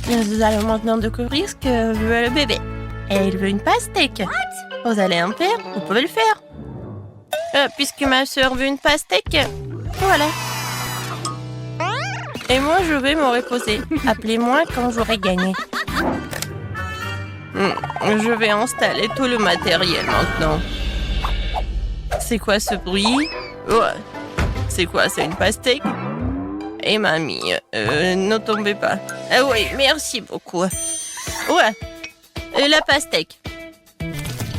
Nous allons maintenant découvrir ce que veut le bébé. Et il veut une pastèque. Vous allez en faire, vous pouvez le faire. Puisque ma soeur veut une pastèque, voilà. Et moi, je vais me reposer. Appelez-moi quand j'aurai gagné. Je vais installer tout le matériel maintenant. C'est quoi ce bruit? Ouais. C'est quoi, c'est une pastèque? Et mamie, ne tombez pas. Ah oui, merci beaucoup. Ouais, la pastèque.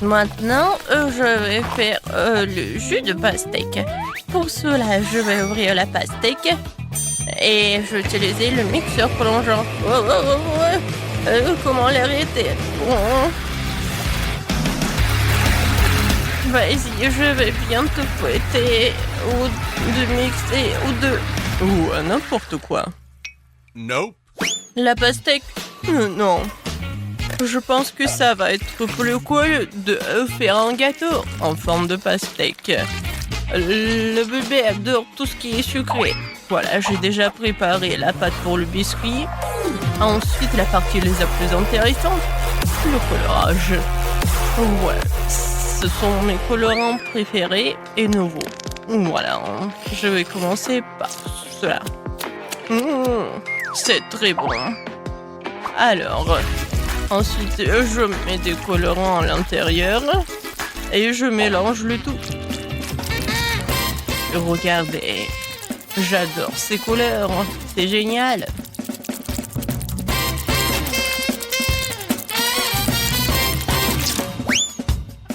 Maintenant, je vais faire le jus de pastèque. Pour cela, je vais ouvrir la pastèque et je vais utiliser le mixeur plongeant. Comment l'arrêter? Vas-y, je vais bientôt fouetter ou de mixer ou de... Ou n'importe quoi. Nope. La pastèque? Non. Je pense que ça va être plus cool de faire un gâteau en forme de pastèque. Le bébé adore tout ce qui est sucré. Voilà, j'ai déjà préparé la pâte pour le biscuit. Ensuite, la partie les plus intéressante, le colorage. Ouais, ce sont mes colorants préférés et nouveaux. Voilà, je vais commencer par cela. C'est très bon. Alors, ensuite, je mets des colorants à l'intérieur et je mélange le tout. Regardez, j'adore ces couleurs, c'est génial.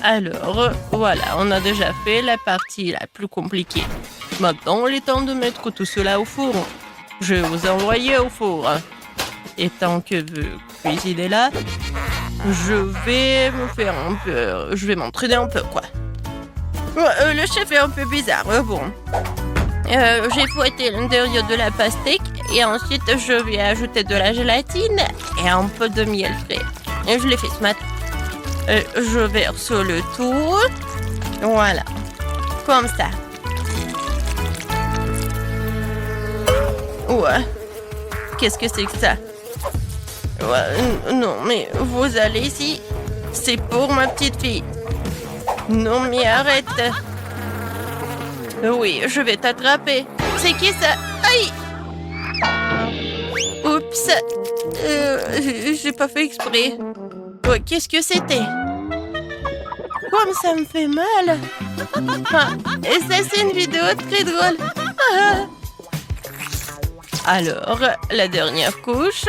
Alors, voilà, on a déjà fait la partie la plus compliquée. Maintenant, il est temps de mettre tout cela au four. Je vais vous envoyer au four. Et tant que vous cuisinez là, je vais m'entraîner un peu, quoi. Le chef est un peu bizarre, bon. J'ai fouetté l'intérieur de la pastèque et ensuite je vais ajouter de la gélatine et un peu de miel frais. Et je l'ai fait ce matin. Je verse le tout. Voilà. Comme ça. Ouais. Qu'est-ce que c'est que ça? Ouais, non, mais vous allez ici. C'est pour ma petite fille. Non, mais arrête. Oui, je vais t'attraper. C'est qui ça? Aïe! Oups. J'ai pas fait exprès. Oh, qu'est-ce que c'était? Comme ça me fait mal. Et ça, c'est une vidéo très drôle. Alors, la dernière couche.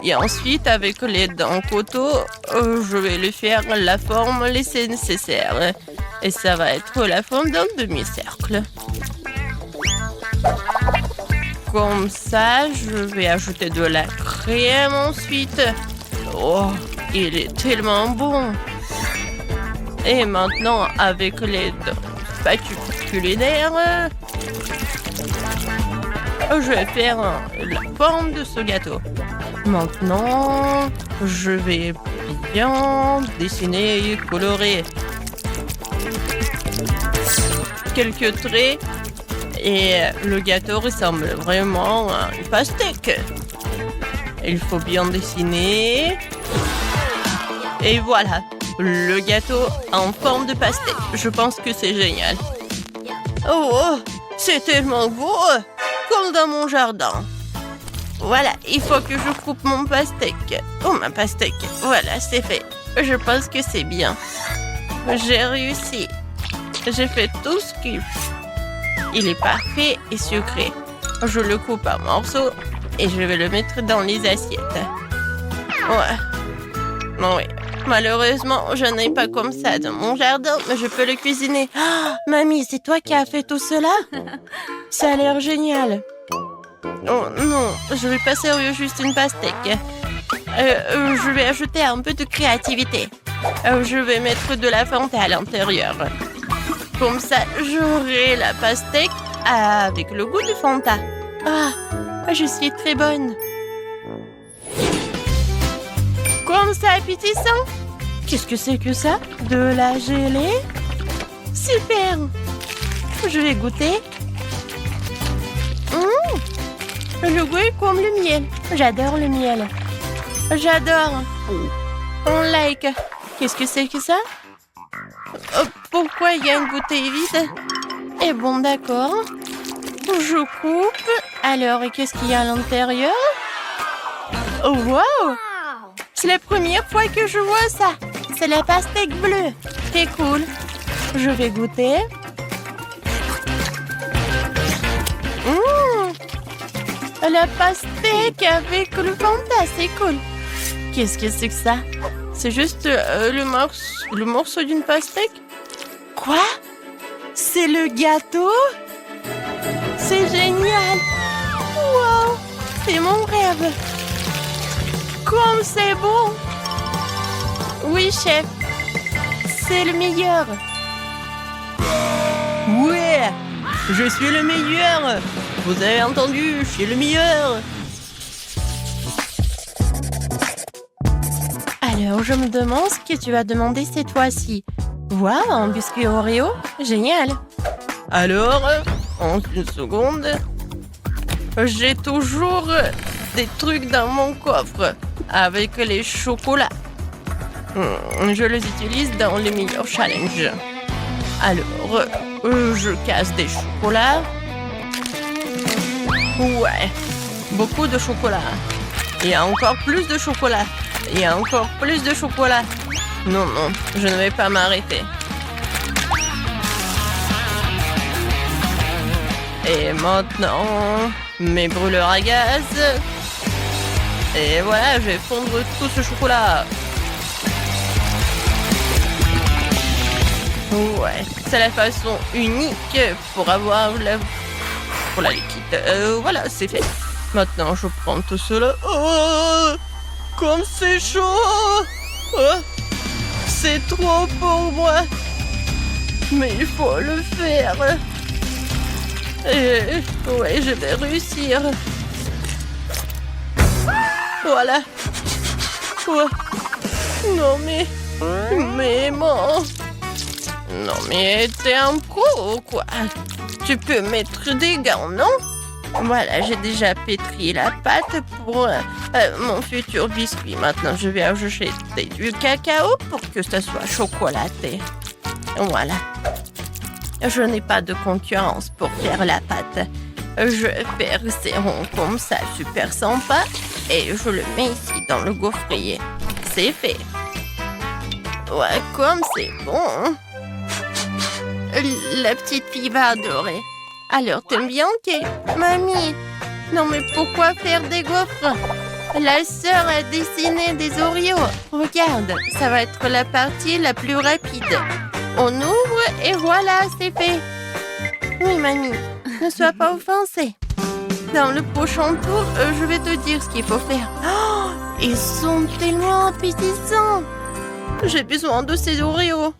Et ensuite, avec les dents couteau, je vais lui faire la forme laissée nécessaire. Et ça va être la forme d'un demi-cercle. Comme ça, je vais ajouter de la crème ensuite. Oh, il est tellement bon. Et maintenant, avec les spatules culinaires, je vais faire la forme de ce gâteau. Maintenant, je vais bien dessiner et colorer quelques traits et le gâteau ressemble vraiment à une pastèque. Il faut bien dessiner et voilà, le gâteau en forme de pastèque. Je pense que c'est génial. Oh, c'est tellement beau, comme dans mon jardin. Voilà, il faut que je coupe mon pastèque. Oh, ma pastèque. Voilà, c'est fait. Je pense que c'est bien. J'ai réussi. J'ai fait tout ce qu'il faut. Il est parfait et sucré. Je le coupe en morceaux et je vais le mettre dans les assiettes. Ouais. Oui. Malheureusement, je n'ai pas comme ça dans mon jardin, mais je peux le cuisiner. Oh, mamie, c'est toi qui as fait tout cela? Ça a l'air génial. Oh non, je vais pas servir juste une pastèque. Je vais ajouter un peu de créativité. Je vais mettre de la Fanta à l'intérieur. Comme ça, j'aurai la pastèque avec le goût de Fanta. Ah, je suis très bonne. Comme ça, appétissant. Qu'est-ce que c'est que ça? De la gelée? Super. Je vais goûter. Le goût est comme le miel. J'adore le miel. J'adore. On like. Qu'est-ce que c'est que ça? Pourquoi il y a une bouteille vide? Eh bon, d'accord. Je coupe. Alors, et qu'est-ce qu'il y a à l'intérieur? Oh, wow! C'est la première fois que je vois ça. C'est la pastèque bleue. C'est cool. Je vais goûter. La pastèque avec le Fanta, c'est cool. Qu'est-ce que c'est que ça? C'est juste le morceau d'une pastèque? Quoi? C'est le gâteau? C'est génial! Wow! C'est mon rêve! Comme c'est bon! Oui, chef! C'est le meilleur! Ouais! Je suis le meilleur! Vous avez entendu, je suis le meilleur! Alors, je me demande ce que tu vas demander cette fois-ci. Waouh, un biscuit Oreo? Génial! Alors, en une seconde, j'ai toujours des trucs dans mon coffre avec les chocolats. Je les utilise dans les meilleurs challenges. Alors, je casse des chocolats. Ouais, beaucoup de chocolat. Et encore plus de chocolat. Et encore plus de chocolat. Non, non, je ne vais pas m'arrêter. Et maintenant, mes brûleurs à gaz. Et voilà, je vais fondre tout ce chocolat. Ouais, c'est la façon unique pour avoir la liquide. Voilà, c'est fait. Maintenant, je prends tout cela. Oh, comme c'est chaud. Oh, c'est trop pour moi. Mais il faut le faire. Ouais, je vais réussir. Voilà. Oh. Non, mais bon. Non, mais t'es un pro ou quoi? Tu peux mettre des gants, non? Voilà, j'ai déjà pétri la pâte pour mon futur biscuit. Maintenant, je vais ajouter du cacao pour que ça soit chocolaté. Voilà. Je n'ai pas de concurrence pour faire la pâte. Je fais un rond comme ça, super sympa. Et je le mets ici dans le gaufrier. C'est fait. Ouais, comme c'est bon. La petite fille va adorer. Alors, t'aimes bien, Kate? Mamie, non mais pourquoi faire des gaufres? La sœur a dessiné des Oreos. Regarde, ça va être la partie la plus rapide. On ouvre et voilà, c'est fait. Oui, mamie, ne sois pas offensée. Dans le prochain tour, je vais te dire ce qu'il faut faire. Oh, ils sont tellement appétissants. J'ai besoin de ces Oreos.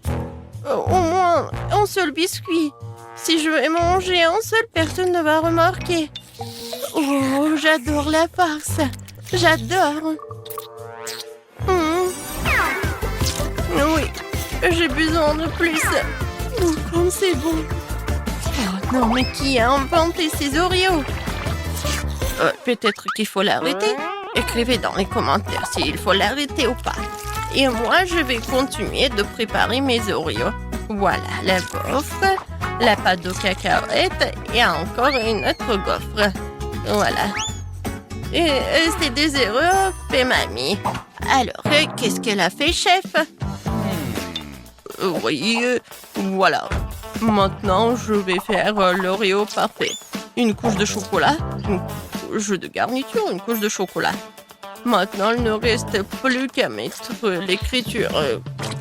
Au moins un seul biscuit. Si je vais manger un seul, personne ne va remarquer. Oh, j'adore la farce. J'adore. Oui, j'ai besoin de plus. Oh, comme c'est bon. Oh non, mais qui a inventé ces Oreos? Peut-être qu'il faut l'arrêter. Écrivez dans les commentaires s'il faut l'arrêter ou pas. Et moi, je vais continuer de préparer mes Oreos. Voilà, la gaufre, la pâte de cacahuète et encore une autre gaufre. Voilà. Et c'est des erreurs fait mamie. Alors, qu'est-ce qu'elle a fait, chef? Oui, voilà. Maintenant, je vais faire l'Oreo parfait. Une couche de chocolat, une couche de garniture, une couche de chocolat. Maintenant, il ne reste plus qu'à mettre l'écriture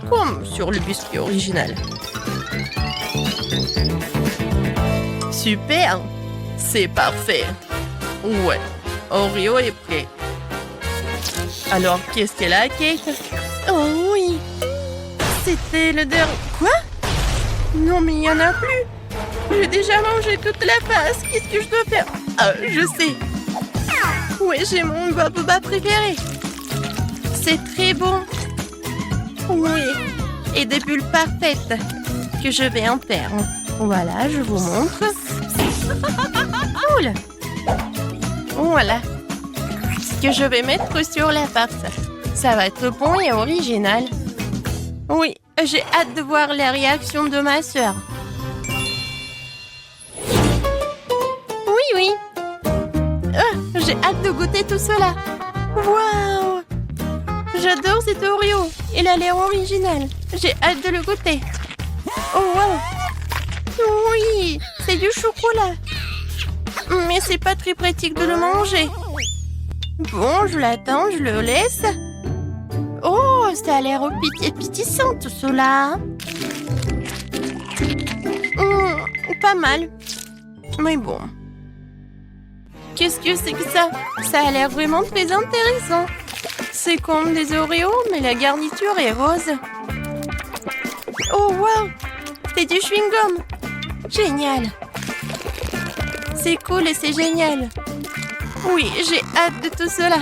comme sur le biscuit original. Super! C'est parfait. Ouais, Oreo est prêt. Alors, qu'est-ce qu'elle a, Kate? Oh oui! C'était le dernier... Quoi? Non, mais il n'y en a plus. J'ai déjà mangé toute la face. Qu'est-ce que je dois faire? Ah, je sais. Oui, j'ai mon boba préféré. C'est très bon. Oui. Et des bulles parfaites que je vais en faire. Voilà, je vous montre. Cool. Voilà. que je vais mettre sur la farce. Ça va être bon et original. Oui, j'ai hâte de voir la réaction de ma sœur. Oui. J'ai hâte de goûter tout cela. Waouh! J'adore cet Oreo. Il a l'air original. J'ai hâte de le goûter. Oh, wow! Oui, c'est du chocolat. Mais c'est pas très pratique de le manger. Bon, je l'attends, je le laisse. Oh, ça a l'air appétissant tout cela. Pas mal. Mais bon. Qu'est-ce que c'est que ça? Ça a l'air vraiment très intéressant. C'est comme des Oreos, mais la garniture est rose. Oh, wow! C'est du chewing-gum. Génial. C'est cool et c'est génial. Oui, j'ai hâte de tout cela.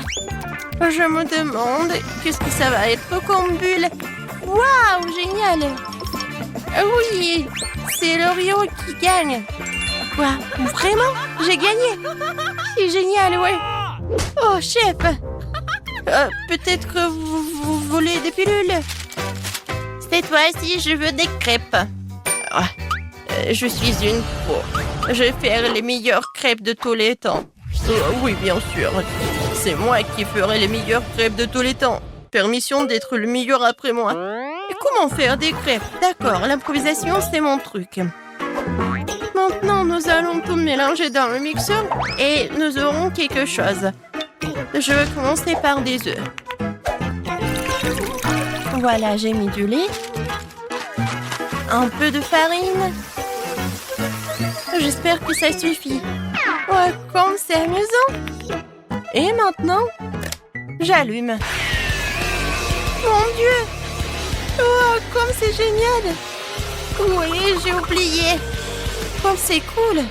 Je me demande qu'est-ce que ça va être comme bulle. Waouh, génial. Oui, c'est l'Oreo qui gagne. Quoi? Vraiment? J'ai gagné? C'est génial, ouais. Oh, chef. Peut-être que vous voulez des pilules? Cette fois-ci, je veux des crêpes. Je suis une pro. Je vais faire les meilleures crêpes de tous les temps. Oui, bien sûr. C'est moi qui ferai les meilleures crêpes de tous les temps. Permission d'être le meilleur après moi. Et comment faire des crêpes? D'accord, l'improvisation, c'est mon truc. Maintenant, nous allons tout mélanger dans le mixeur et nous aurons quelque chose. Je vais commencer par des œufs. Voilà, j'ai mis du lait. Un peu de farine. J'espère que ça suffit. Oh, comme c'est amusant. Et maintenant, j'allume. Mon Dieu! Oh, comme c'est génial! Oui, j'ai oublié. Comme c'est cool.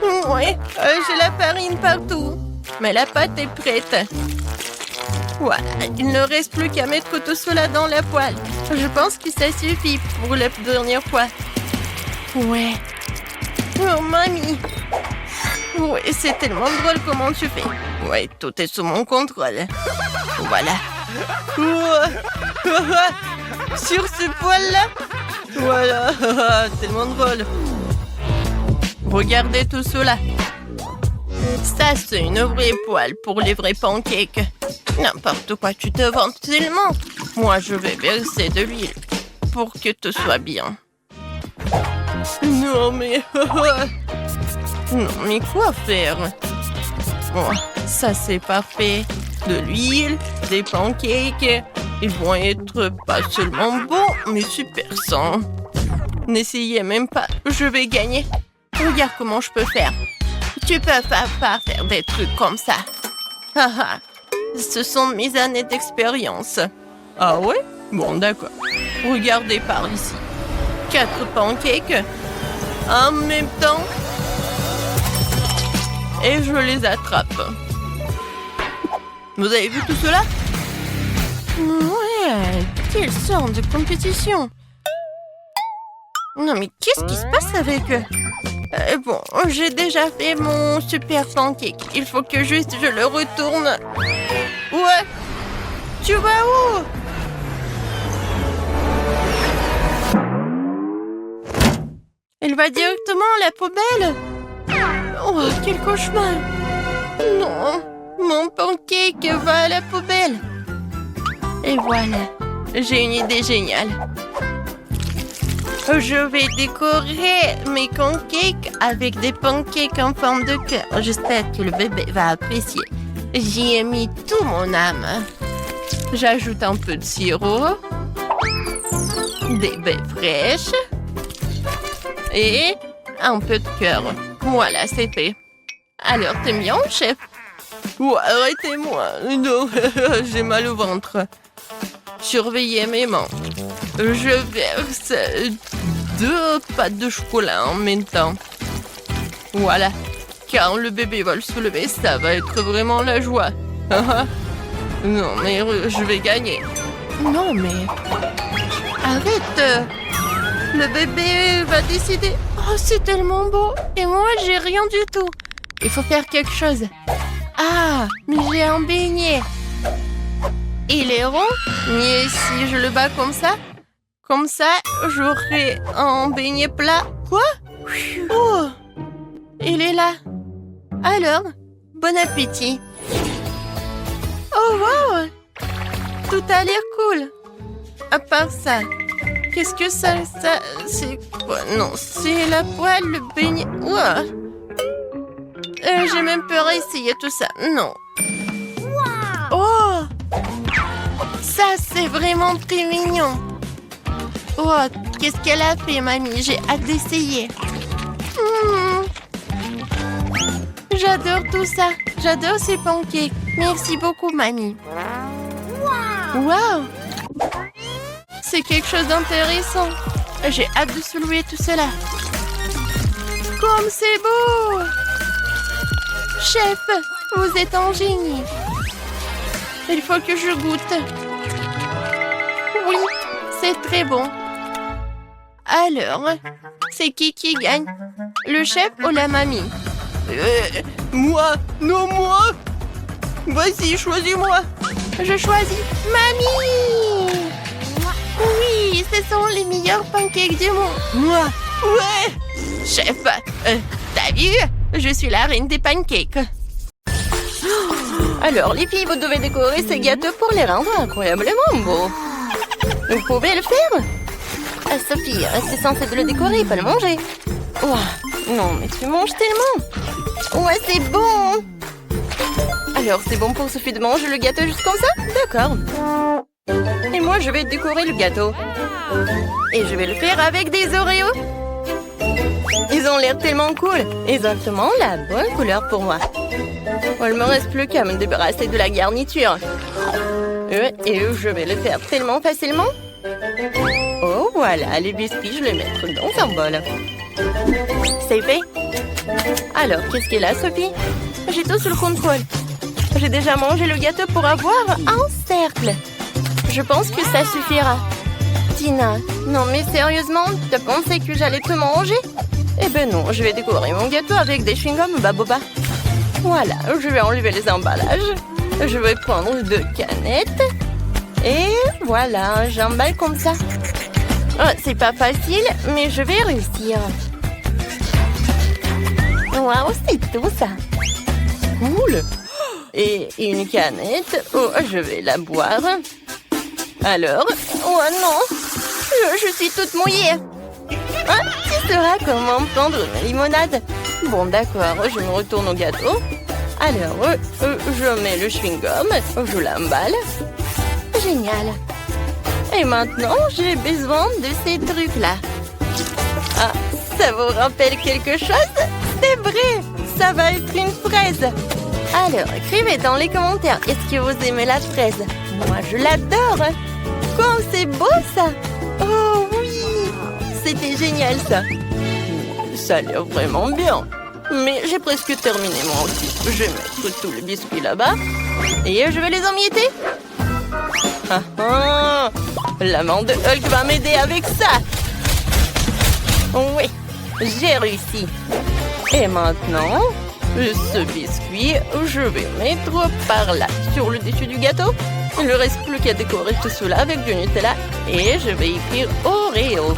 Oui, j'ai la farine partout. Mais la pâte est prête. Voilà, il ne reste plus qu'à mettre tout cela dans la poêle. Je pense que ça suffit pour la dernière fois. Ouais. Oh, mamie. Oui, c'est tellement drôle comment tu fais. Oui, tout est sous mon contrôle. Voilà. Sur ce poêle-là. Voilà, tellement drôle. Regardez tout cela. Ça, c'est une vraie poêle pour les vrais pancakes. N'importe quoi, tu te vantes tellement. Moi, je vais verser de l'huile pour que tout soit bien. Non, mais... non, mais quoi faire? Bon, ça, c'est parfait. De l'huile, des pancakes. Ils vont être pas seulement bons, mais super sains. N'essayez même pas, je vais gagner. Regarde comment je peux faire. Tu peux pas faire des trucs comme ça. Ce sont mes années d'expérience. Ah ouais? Bon, d'accord. Regardez par ici. 4 pancakes en même temps. Et je les attrape. Vous avez vu tout cela? Ouais, quelle sorte de compétition. Non mais qu'est-ce qui se passe avec eux? Bon, j'ai déjà fait mon super pancake. Il faut que juste je le retourne. Ouais. Tu vas où? Elle va directement à la poubelle. Oh, quel cauchemar. Non, mon pancake va à la poubelle. Et voilà, j'ai une idée géniale. Je vais décorer mes pancakes avec des pancakes en forme de cœur. J'espère que le bébé va apprécier. J'y ai mis tout mon âme. J'ajoute un peu de sirop, des baies fraîches et un peu de cœur. Voilà, c'est fait. Alors, t'aimes bien, chef? Oh, arrêtez-moi. Non, j'ai mal au ventre. Surveillez mes mains. Je verse 2 pâtes de chocolat en même temps. Voilà. Quand le bébé va le soulever, ça va être vraiment la joie. Non, mais je vais gagner. Non, mais... Arrête. Le bébé va décider. Oh, c'est tellement beau. Et moi, j'ai rien du tout. il faut faire quelque chose. Ah, mais j'ai un beignet. Il est rond, mais si je le bats comme ça, j'aurai un beignet plat. Quoi? Oh, il est là. Alors, bon appétit. Oh, wow! Tout a l'air cool. À part ça, qu'est-ce que ça, c'est quoi? Non, c'est la poêle, le beignet. Ouah. J'ai même peur à essayer tout ça. Non. Oh! Ça, c'est vraiment très mignon. Oh, qu'est-ce qu'elle a fait, mamie? J'ai hâte d'essayer. J'adore tout ça. J'adore ces pancakes. Merci beaucoup, mamie. Wow! C'est quelque chose d'intéressant. J'ai hâte de soulever tout cela. Comme c'est beau! Chef, vous êtes un génie. Il faut que je goûte. Oui, c'est très bon. Alors, c'est qui gagne? Le chef ou la mamie? Moi! Non, moi! Vas-y, choisis-moi! Je choisis mamie! Oui, ce sont les meilleurs pancakes du monde. Moi? Ouais! Chef, t'as vu? Je suis la reine des pancakes. Alors, les filles, vous devez décorer ces gâteaux pour les rendre incroyablement beaux. Vous pouvez le faire? Ah, Sophie, c'est censé de le décorer, pas le manger. Ouah, non, mais tu manges tellement. Ouais, c'est bon. Alors, c'est bon pour Sophie de manger le gâteau juste comme ça? D'accord. Et moi, je vais décorer le gâteau. Et je vais le faire avec des Oreos. Ils ont l'air tellement cool. Exactement la bonne couleur pour moi. Il ne me reste plus qu'à me débarrasser de la garniture. Et je vais le faire tellement facilement. Oh, voilà, les biscuits, je vais les mettre dans un bol. C'est fait. Alors, qu'est-ce qu'il a, Sophie? J'ai tout sous le contrôle. J'ai déjà mangé le gâteau pour avoir un cercle. Je pense que ça suffira. Tina, non mais sérieusement, t'as pensé que j'allais te manger? Eh ben non, je vais décorer mon gâteau avec des chewing-gums Baboba. Voilà, je vais enlever les emballages. Je vais prendre 2 canettes. Et voilà, j'emballe comme ça. Oh, c'est pas facile, mais je vais réussir. Waouh, c'est tout ça. Cool. Et une canette. Oh, je vais la boire. Alors, oh non, je suis toute mouillée. Ah, tu sauras comment prendre une limonade. Bon, d'accord, je me retourne au gâteau. Alors, je mets le chewing-gum, je l'emballe. Génial. Et maintenant, j'ai besoin de ces trucs-là. Ah, ça vous rappelle quelque chose? C'est vrai, ça va être une fraise. Alors, écrivez dans les commentaires, est-ce que vous aimez la fraise? Moi, je l'adore. Comme c'est beau, ça. Oh oui, c'était génial, ça. Ça a l'air vraiment bien. Mais j'ai presque terminé moi aussi. Je vais mettre tous les biscuits là-bas. Et je vais les emietter. Ah ah, l'amant de Hulk va m'aider avec ça. Oui, j'ai réussi. Et maintenant, ce biscuit, je vais mettre par là, sur le dessus du gâteau. Il ne reste plus qu'à décorer tout cela avec du Nutella. Et je vais écrire Oreo.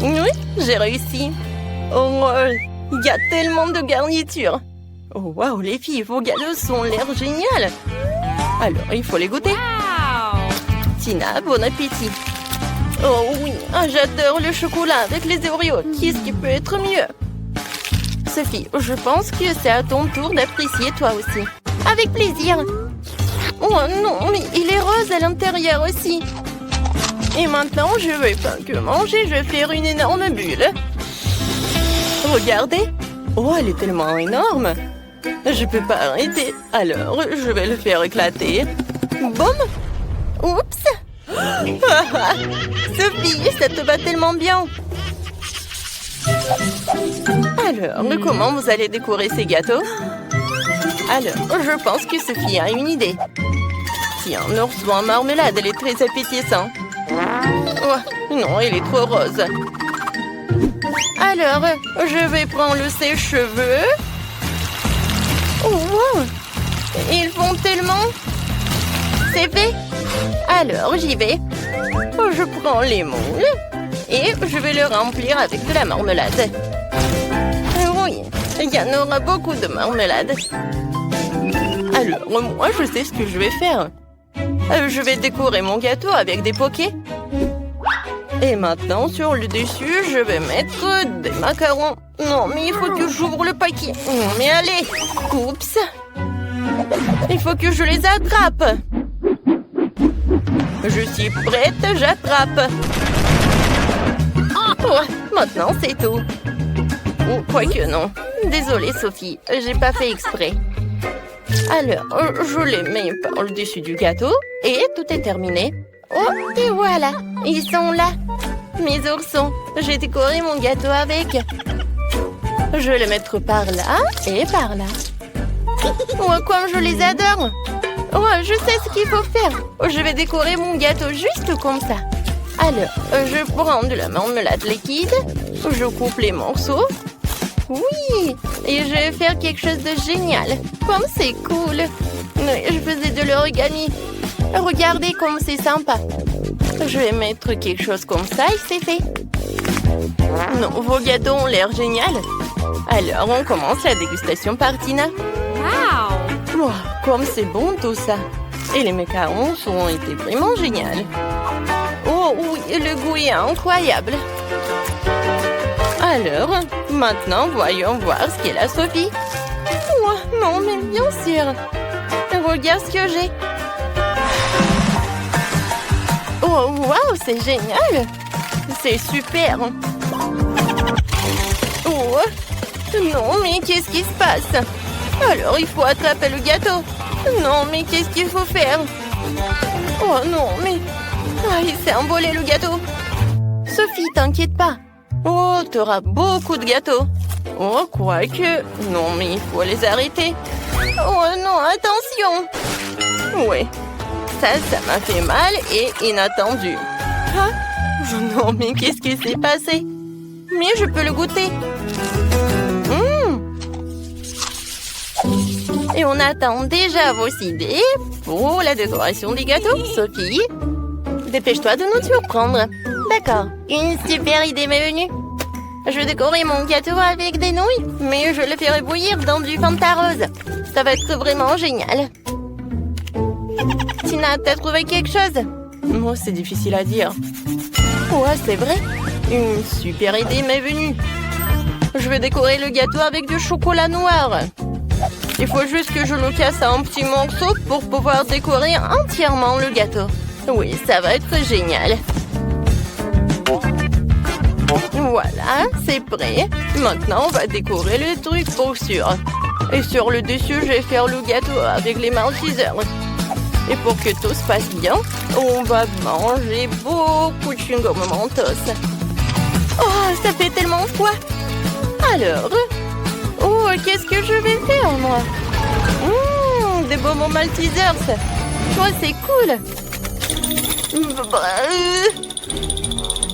Oui, j'ai réussi. Oh, il y a tellement de garnitures. Oh, waouh, les filles, vos gâteaux sont l'air génial. Alors, il faut les goûter. Tina, bon appétit. Oh oui, j'adore le chocolat avec les Oreos. Qu'est-ce qui peut être mieux? Sophie, je pense que c'est à ton tour d'apprécier toi aussi. Avec plaisir. Oh non, mais il est rose à l'intérieur aussi. Et maintenant, je vais pas que manger, je vais faire une énorme bulle. Regardez. Oh, elle est tellement énorme. Je peux pas arrêter. Alors, je vais le faire éclater. Boum. Oups. Sophie, ça te va tellement bien. Alors, comment vous allez décorer ces gâteaux? Alors, je pense que Sophie a une idée. Tiens, un ourson en marmelade, elle est très appétissante. Oh, non, il est trop rose. Alors, je vais prendre le sèche-cheveux. Oh, wow! Ils font tellement... C'est fait. Alors, j'y vais. Je prends les moules et je vais le remplir avec de la marmelade. Oui, il y en aura beaucoup de marmelade. Alors, moi, je sais ce que je vais faire. Je vais décorer mon gâteau avec des pokés. Et maintenant, sur le dessus, je vais mettre des macarons. Non, mais il faut que j'ouvre le paquet. Mais allez, oups. Il faut que je les attrape. Je suis prête, j'attrape. Oh, maintenant, c'est tout. Ou quoique non. Désolée, Sophie, j'ai pas fait exprès. Alors, je les mets par le dessus du gâteau et tout est terminé. Oh, et voilà, ils sont là. Mes oursons, j'ai décoré mon gâteau avec. Je vais les mettre par là et par là. Oh, comme je les adore. Oh, je sais ce qu'il faut faire. Je vais décorer mon gâteau juste comme ça. Alors, je prends de la marmelade liquide. Je coupe les morceaux. Oui, et je vais faire quelque chose de génial. Comme c'est cool. Je faisais de l'origami. Regardez comme c'est sympa. Je vais mettre quelque chose comme ça et c'est fait. Non, vos gâteaux ont l'air génial. Alors, on commence la dégustation par Tina. Wow! Oh, comme c'est bon tout ça. Et les macarons ont été vraiment géniaux. Oh oui, le goût est incroyable. Alors, maintenant, voyons voir ce qu'est la Sophie. Oh, non, mais bien sûr. Regarde ce que j'ai. Oh, waouh, c'est génial. C'est super. Oh, non, mais qu'est-ce qui se passe? Alors, il faut attraper le gâteau. Non, mais qu'est-ce qu'il faut faire? Oh non, mais... Ah, il s'est envolé le gâteau. Sophie, t'inquiète pas. Oh, t'auras beaucoup de gâteaux. Oh, quoique... Non, mais il faut les arrêter. Oh non, attention. Ouais, ça m'a fait mal et inattendu. Ah, non, mais qu'est-ce qui s'est passé? Mais je peux le goûter. Et on attend déjà vos idées pour la décoration des gâteaux. Sophie, dépêche-toi de nous surprendre. D'accord, une super idée m'est venue. Je vais décorer mon gâteau avec des nouilles, mais je le ferai bouillir dans du Fanta rose. Ça va être vraiment génial. Tina, t'as trouvé quelque chose? Moi, c'est difficile à dire. Ouais, c'est vrai. Une super idée m'est venue. Je vais décorer le gâteau avec du chocolat noir. Il faut juste que je le casse en petits morceaux pour pouvoir décorer entièrement le gâteau. Oui, ça va être génial. Voilà, c'est prêt. Maintenant, on va décorer le truc pour sûr. Et sur le dessus, je vais faire le gâteau avec les maltesers. Et pour que tout se passe bien, on va manger beaucoup de chewing-gum Mentos. Oh, ça fait tellement froid. Alors, oh, qu'est-ce que je vais faire, moi? Des bonbons maltesers. Oh, c'est cool.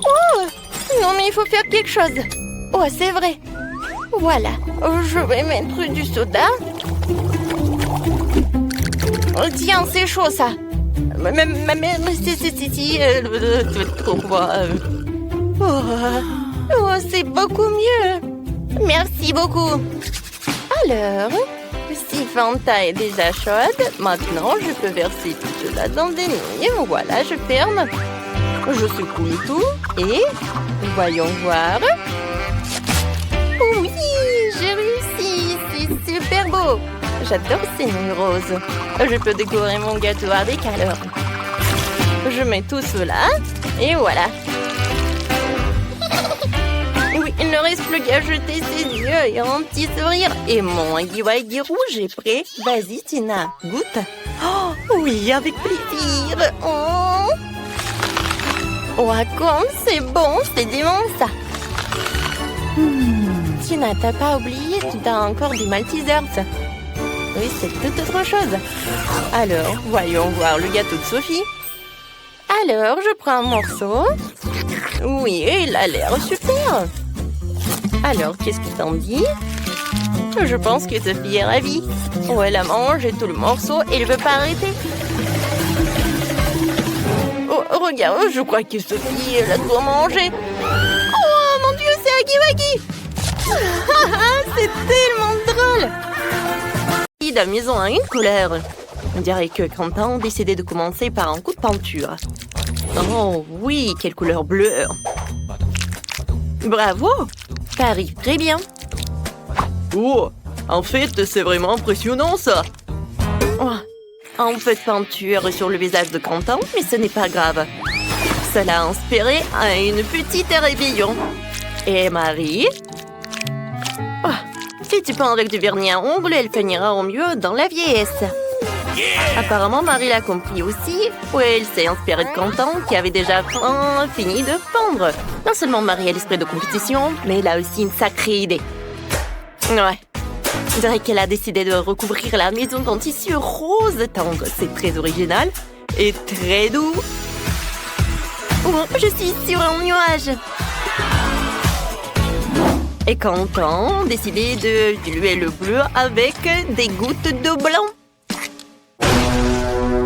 Oh, non, mais il faut faire quelque chose. Oh, c'est vrai. Voilà, je vais mettre du soda. Oh, tiens, c'est chaud, ça. Oh, c'est beaucoup mieux. Merci beaucoup. Alors, si Fanta est déjà chaude, maintenant, je peux verser tout cela dans des nouilles. Voilà, je ferme. Je secoue le tout et voyons voir. Oui, j'ai réussi. C'est super beau. J'adore ces nouilles roses. Je peux décorer mon gâteau avec alors. Je mets tout cela et voilà. Oui, il ne reste plus qu'à jeter ses yeux et un petit sourire. Et mon waggy rouge est prêt. Vas-y, Tina, goûte. Oh, oui, avec plaisir. Oh, comme c'est bon, c'est dément ça. Tina, t'as pas oublié, tu as encore des maltesers. Oui, c'est toute autre chose. Alors, voyons voir le gâteau de Sophie. Alors, je prends un morceau. Oui, il a l'air super. Alors, qu'est-ce que t'en dis? Je pense que Sophie est ravie. Oh, elle a mangé tout le morceau et elle veut pas arrêter. Oh, regarde, je crois que Sophie l'a tout mangé. Oh, mon Dieu, c'est Huggy Wuggy. C'est tellement drôle. La maison a une couleur. On dirait que Quentin a décidé de commencer par un coup de peinture. Oh oui, quelle couleur bleue. Bravo, ça arrive très bien. Oh, en fait, c'est vraiment impressionnant, ça. Oh, un peu de peinture sur le visage de Quentin, mais ce n'est pas grave. Cela a inspiré à une petite rébellion. Et Marie? Oh, si tu peins avec du vernis à ongles, elle finira au mieux dans la vieillesse. Apparemment, Marie l'a compris aussi. Oui, elle s'est inspirée de Quentin, qui avait déjà fini de peindre. Non seulement Marie a l'esprit de compétition, mais elle a aussi une sacrée idée. Ouais. Je dirais qu'elle a décidé de recouvrir la maison d'un tissu rose tendre. C'est très original et très doux. Oh, je suis sur un nuage. Et Quentin a décidé de diluer le bleu avec des gouttes de blanc.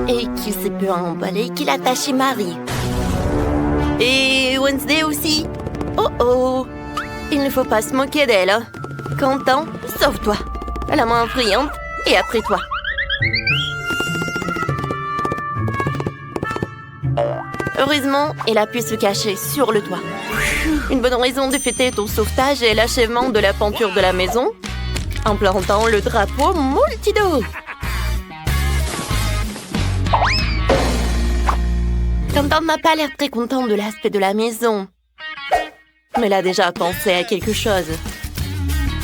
Et qui se peut emballer qu'il attache Marie. Et Wednesday aussi. Oh oh. Il ne faut pas se moquer d'elle. Quentin, sauve-toi. La main brillante et après toi. Heureusement, elle a pu se cacher sur le toit. Une bonne raison de fêter ton sauvetage et l'achèvement de la peinture de la maison en plantant le drapeau multido. Quentin n'a pas l'air très content de l'aspect de la maison. Mais elle a déjà pensé à quelque chose.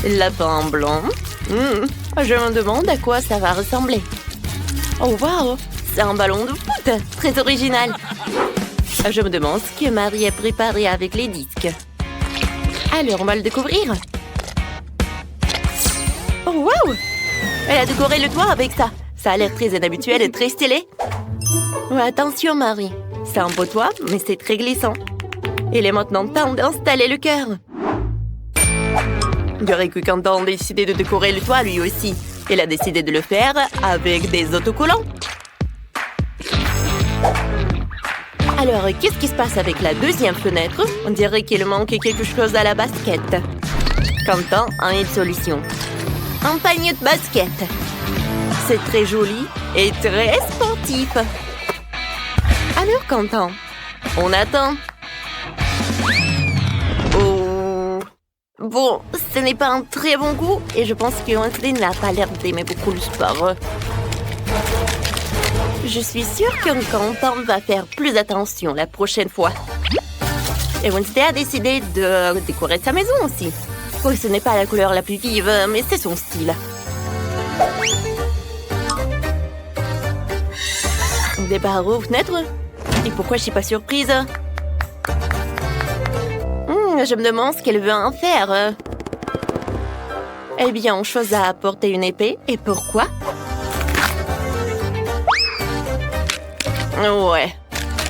Lapin blanc. Je me demande à quoi ça va ressembler. Oh waouh, c'est un ballon de foot, très original. Je me demande ce que Marie a préparé avec les disques. Alors, on va le découvrir. Oh waouh, elle a décoré le toit avec ça. Ça a l'air très inhabituel et très stylé. Oh, attention Marie, c'est un beau toit, mais c'est très glissant. Il est maintenant temps d'installer le cœur. Je dirais que Quentin a décidé de décorer le toit lui aussi. Il a décidé de le faire avec des autocollants. Alors, qu'est-ce qui se passe avec la deuxième fenêtre? On dirait qu'il manque quelque chose à la basket. Quentin a une solution. Un panier de basket. C'est très joli et très sportif. Alors, Quentin, on attend. Oh. Bon, ce n'est pas un très bon goût et je pense que Wednesday n'a pas l'air d'aimer beaucoup le sport. Je suis sûre que Quentin va faire plus attention la prochaine fois. Et Wednesday a décidé de décorer sa maison aussi. Oui, ce n'est pas la couleur la plus vive, mais c'est son style. Des barreaux aux fenêtres? Et pourquoi je suis pas surprise? Je me demande ce qu'elle veut en faire. Eh bien, on choisit à apporter une épée. Et pourquoi? Ouais.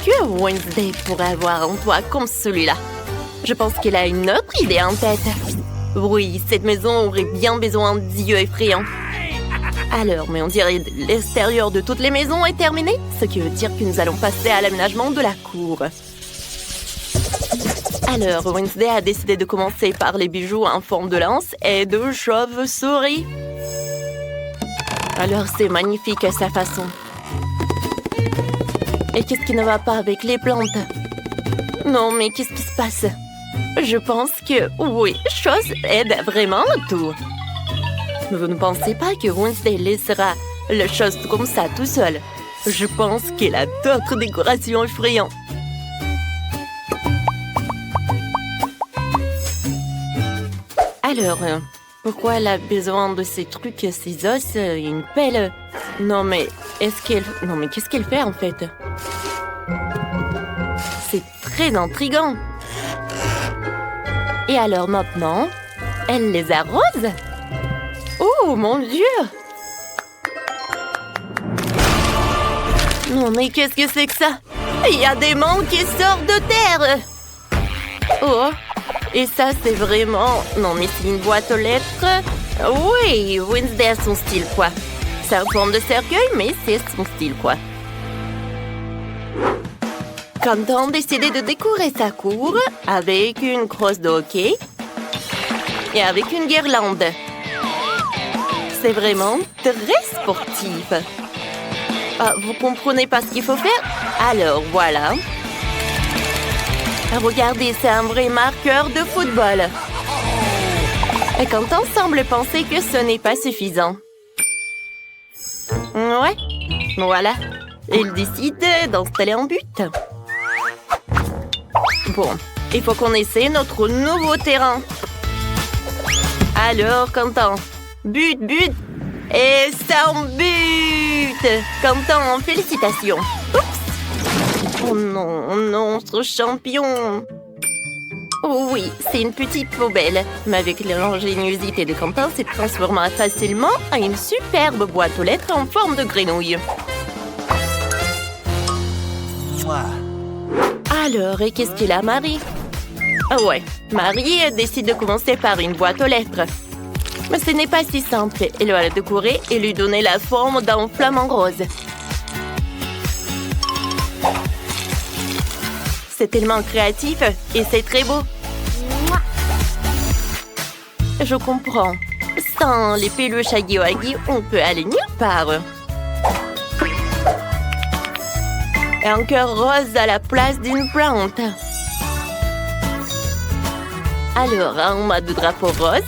Que Wednesday pourrait avoir un toit comme celui-là? Je pense qu'elle a une autre idée en tête. Oui, cette maison aurait bien besoin d'yeux effrayants. Alors, mais on dirait que l'extérieur de toutes les maisons est terminé, ce qui veut dire que nous allons passer à l'aménagement de la cour. Alors, Wednesday a décidé de commencer par les bijoux en forme de lance et de chauve-souris. Alors, c'est magnifique à sa façon. Et qu'est-ce qui ne va pas avec les plantes? Non, mais qu'est-ce qui se passe? Je pense que, oui, chose aide vraiment tout. Vous ne pensez pas que Wednesday laissera la chose comme ça tout seul? Je pense qu'elle a d'autres décorations effrayantes. Alors, pourquoi elle a besoin de ces trucs, ces os, une pelle? Non, mais qu'est-ce qu'elle fait en fait? C'est très intriguant. Et alors maintenant, elle les arrose? Oh mon Dieu! Non, mais qu'est-ce que c'est que ça? Il y a des mains qui sortent de terre! Oh! Et ça, c'est vraiment... Non, mais c'est une boîte aux lettres. Oui, Wednesday a son style, quoi. C'est en forme de cercueil, mais c'est son style, quoi. Quentin décidé de décorer sa cour avec une crosse de hockey et avec une guirlande. C'est vraiment très sportif. Ah, vous comprenez pas ce qu'il faut faire? Alors, voilà. Regardez, c'est un vrai marqueur de football. Et Quentin semble penser que ce n'est pas suffisant. Ouais, voilà. Il décide d'installer un but. Bon, il faut qu'on essaie notre nouveau terrain. Alors, Quentin, but, et c'est un but! Quentin, félicitations. Oups! Oh non, ce champion! Oh oui, c'est une petite poubelle, mais avec l'ingéniosité de Quentin, c'est transformé facilement en une superbe boîte aux lettres en forme de grenouille. Alors, et qu'est-ce qu'il a, Marie? Ah ouais, Marie décide de commencer par une boîte aux lettres. Mais ce n'est pas si simple. Elle va la décorer et lui donner la forme d'un flamant rose. C'est tellement créatif et c'est très beau. Je comprends. Sans les peluches Huggy Wuggy, on peut aller nulle part. Et un cœur rose à la place d'une plante. Alors, un mode de drapeau rose.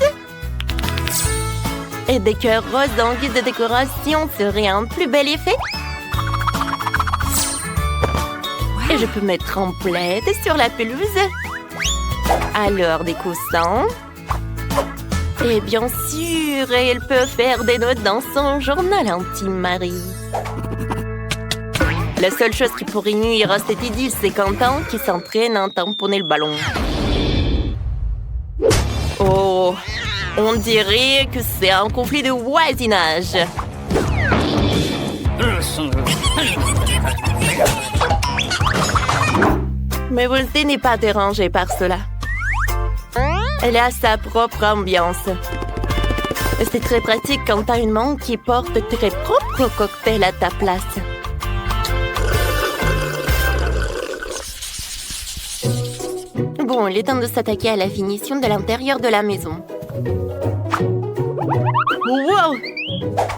Et des cœurs roses en guise de décoration serait un plus bel effet. Et je peux mettre en plaid sur la pelouse. Alors, des coussins. Et bien sûr, elle peut faire des notes dans son journal intime, Marie. La seule chose qui pourrait nuire à cette idylle, c'est Quentin qui s'entraîne à tamponner le ballon. Oh, on dirait que c'est un conflit de voisinage. Mais Wednesday n'est pas dérangée par cela. Elle a sa propre ambiance. C'est très pratique quand t'as une main qui porte tes propres cocktails à ta place. Bon, il est temps de s'attaquer à la finition de l'intérieur de la maison. Wow!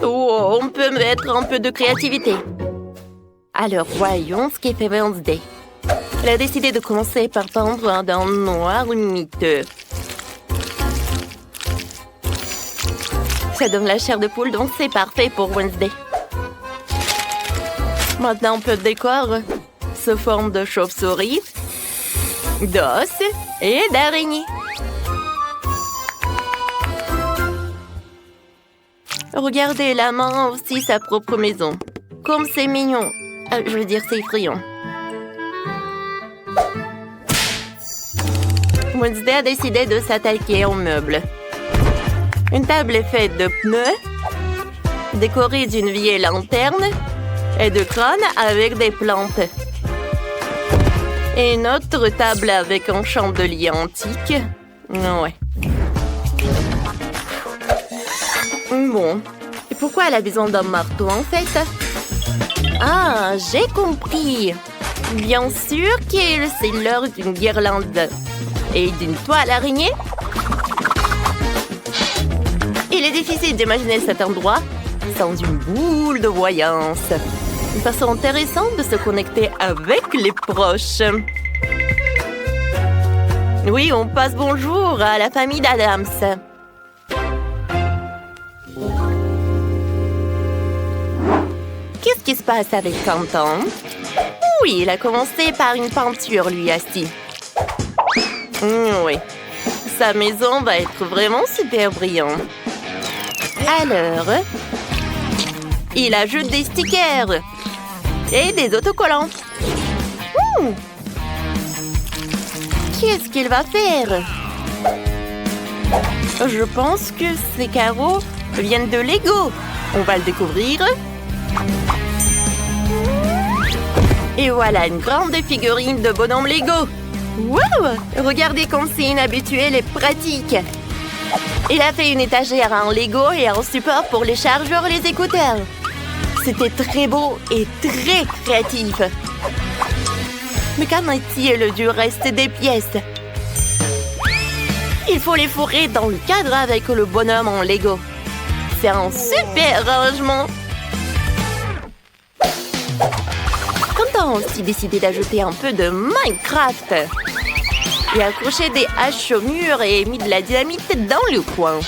Oh, on peut mettre un peu de créativité. Alors, voyons ce qu'est fait Wednesday. Elle a décidé de commencer par peindre d'un noir miteux. Ça donne la chair de poule, donc c'est parfait pour Wednesday. Maintenant, un peu de décor sous forme de chauve-souris, d'os et d'araignée. Regardez, la main a aussi sa propre maison. Comme c'est mignon. Je veux dire, c'est effrayant. Wednesday a décidé de s'attaquer aux meubles. Une table est faite de pneus, décorée d'une vieille lanterne et de crânes avec des plantes. Et une autre table avec un chandelier antique. Ouais. Bon. Et pourquoi elle a besoin d'un marteau, en fait? Ah, j'ai compris. Bien sûr que c'est l'heure d'une guirlande et d'une toile araignée. Il est difficile d'imaginer cet endroit sans une boule de voyance. Une façon intéressante de se connecter avec les proches. Oui, on passe bonjour à la famille d'Adams. Qu'est-ce qui se passe avec Quentin? Oui, il a commencé par une peinture, lui, assis. Oui, sa maison va être vraiment super brillante. Alors, il ajoute des stickers et des autocollants. Qu'est-ce qu'il va faire? Je pense que ces carreaux viennent de Lego. On va le découvrir. Et voilà une grande figurine de bonhomme Lego. Wow! Regardez comme c'est inhabituel et pratique. Il a fait une étagère en Lego et un support pour les chargeurs et les écouteurs. C'était très beau et très créatif. Mais qu'en est-il du reste des pièces? Il faut les fourrer dans le cadre avec le bonhomme en Lego. C'est un super rangement. Quentin a aussi décidé d'ajouter un peu de Minecraft. Il a accroché des haches au mur et mis de la dynamite dans le coin.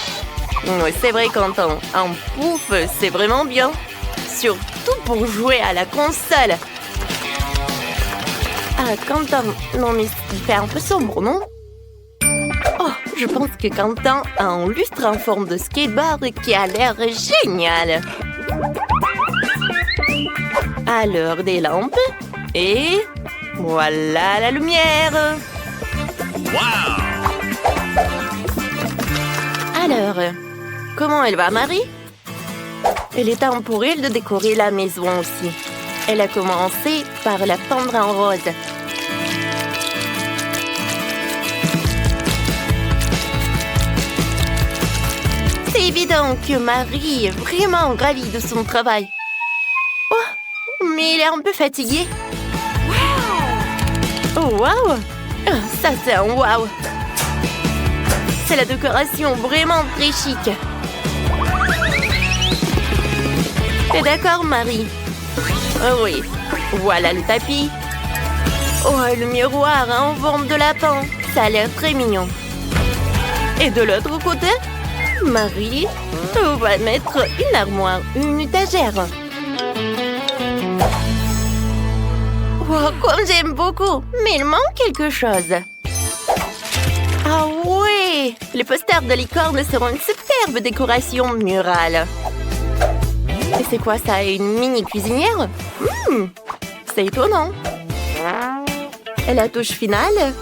C'est vrai, Quentin, un pouf, c'est vraiment bien. Surtout pour jouer à la console. Ah, Quentin, non mais il fait un peu sombre, non? Oh, je pense que Quentin a un lustre en forme de skateboard qui a l'air génial. Alors, des lampes. Et voilà la lumière. Wow! Alors, comment elle va, Marie? Il est temps pour elle de décorer la maison aussi. Elle a commencé par la peindre en rose. C'est évident que Marie est vraiment ravie de son travail. Oh, mais elle est un peu fatiguée. Oh, wow! Ça, c'est un wow! C'est la décoration vraiment très chic. T'es d'accord, Marie? Oh oui, voilà le tapis. Oh, le miroir en forme de lapin. Ça a l'air très mignon. Et de l'autre côté, Marie va mettre une armoire, une étagère. Oh, comme j'aime beaucoup, mais il manque quelque chose. Ah ouais, les posters de licorne seront une superbe décoration murale. Et c'est quoi ça, une mini cuisinière? C'est étonnant. Et la touche finale,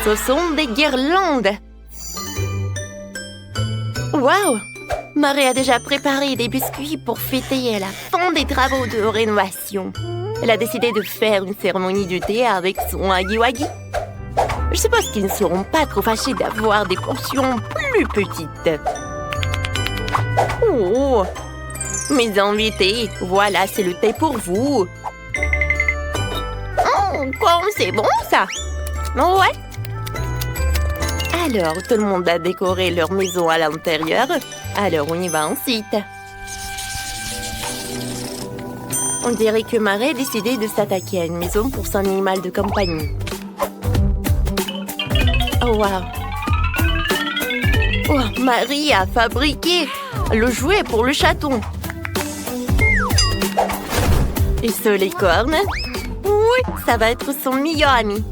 ce sont des guirlandes. Waouh! Marie a déjà préparé des biscuits pour fêter la fin des travaux de rénovation. Elle a décidé de faire une cérémonie du thé avec son Huggy-Wuggy. Je suppose qu'ils ne seront pas trop fâchés d'avoir des portions plus petites. Oh! Mes invités, voilà, c'est le thé pour vous. Oh, comme c'est bon, ça! Ouais! Alors, tout le monde a décoré leur maison à l'intérieur. Alors, on y va ensuite. On dirait que Marie a décidé de s'attaquer à une maison pour son animal de compagnie. Oh, wow! Oh, Marie a fabriqué le jouet pour le chaton. Et ce licorne? Oui, ça va être son meilleur ami.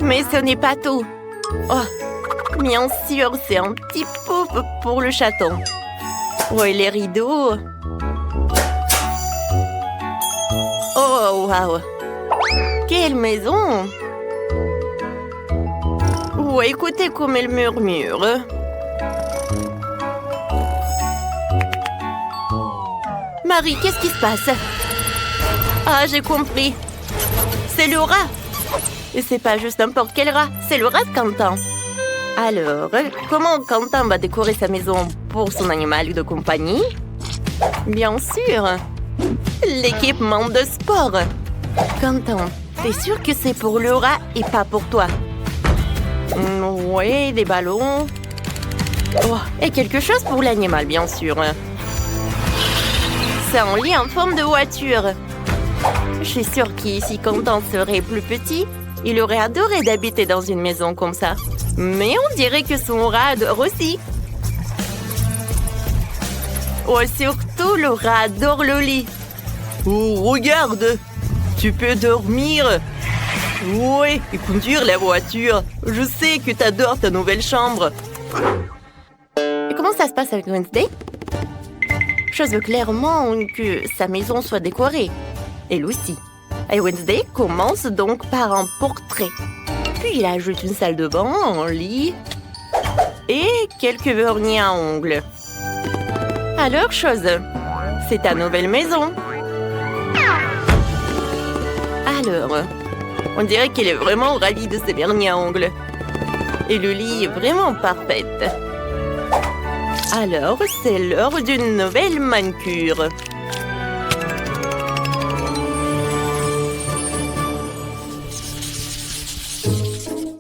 Mais ce n'est pas tout. Oh, bien sûr, c'est un petit pouf pour le chaton. Oh, et les rideaux. Oh, wow. Quelle maison! Oh, écoutez comme elle murmure. Marie, qu'est-ce qui se passe? Ah, j'ai compris. C'est le rat. Et c'est pas juste n'importe quel rat, c'est le rat de Quentin. Alors, comment Quentin va décorer sa maison pour son animal de compagnie? Bien sûr, l'équipement de sport. Quentin, t'es sûr que c'est pour le rat et pas pour toi? Oui, des ballons. Oh, et quelque chose pour l'animal, bien sûr. C'est un lit en forme de voiture. Je suis sûre que si Quentin serait plus petit, il aurait adoré d'habiter dans une maison comme ça. Mais on dirait que son rat adore aussi. Oh, surtout le rat adore le lit. Oh, regarde! Tu peux dormir. Ouais, et conduire la voiture. Je sais que t'adores ta nouvelle chambre. Et comment ça se passe avec Wednesday? Je veux clairement que sa maison soit décorée. Elle aussi. Et Wednesday commence donc par un portrait. Puis il ajoute une salle de bain, un lit et quelques vernis à ongles. Alors, chose, c'est ta nouvelle maison. Alors, on dirait qu'elle est vraiment ravie de ses vernis à ongles. Et le lit est vraiment parfait. Alors, c'est l'heure d'une nouvelle manucure.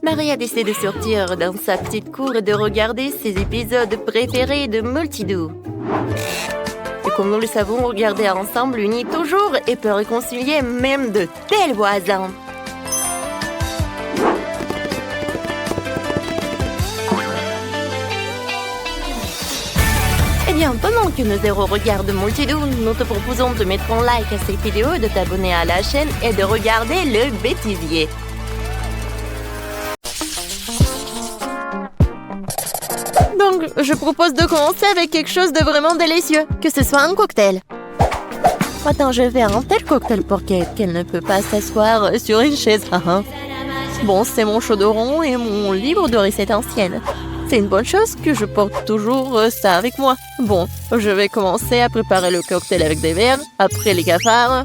Maria décide de sortir dans sa petite cour et de regarder ses épisodes préférés de Multidou. Et comme nous le savons, regarder ensemble unit toujours et peut réconcilier même de tels voisins. Eh bien, pendant que nos héros regardent Multidou, nous te proposons de mettre un like à cette vidéo, de t'abonner à la chaîne et de regarder le bêtisier. Donc, je propose de commencer avec quelque chose de vraiment délicieux, que ce soit un cocktail. Attends, je vais faire un tel cocktail pour Kate qu'elle ne peut pas s'asseoir sur une chaise. Bon, c'est mon chaudron et mon livre de recettes anciennes. C'est une bonne chose que je porte toujours ça avec moi. Bon, je vais commencer à préparer le cocktail avec des verres, après les cafards.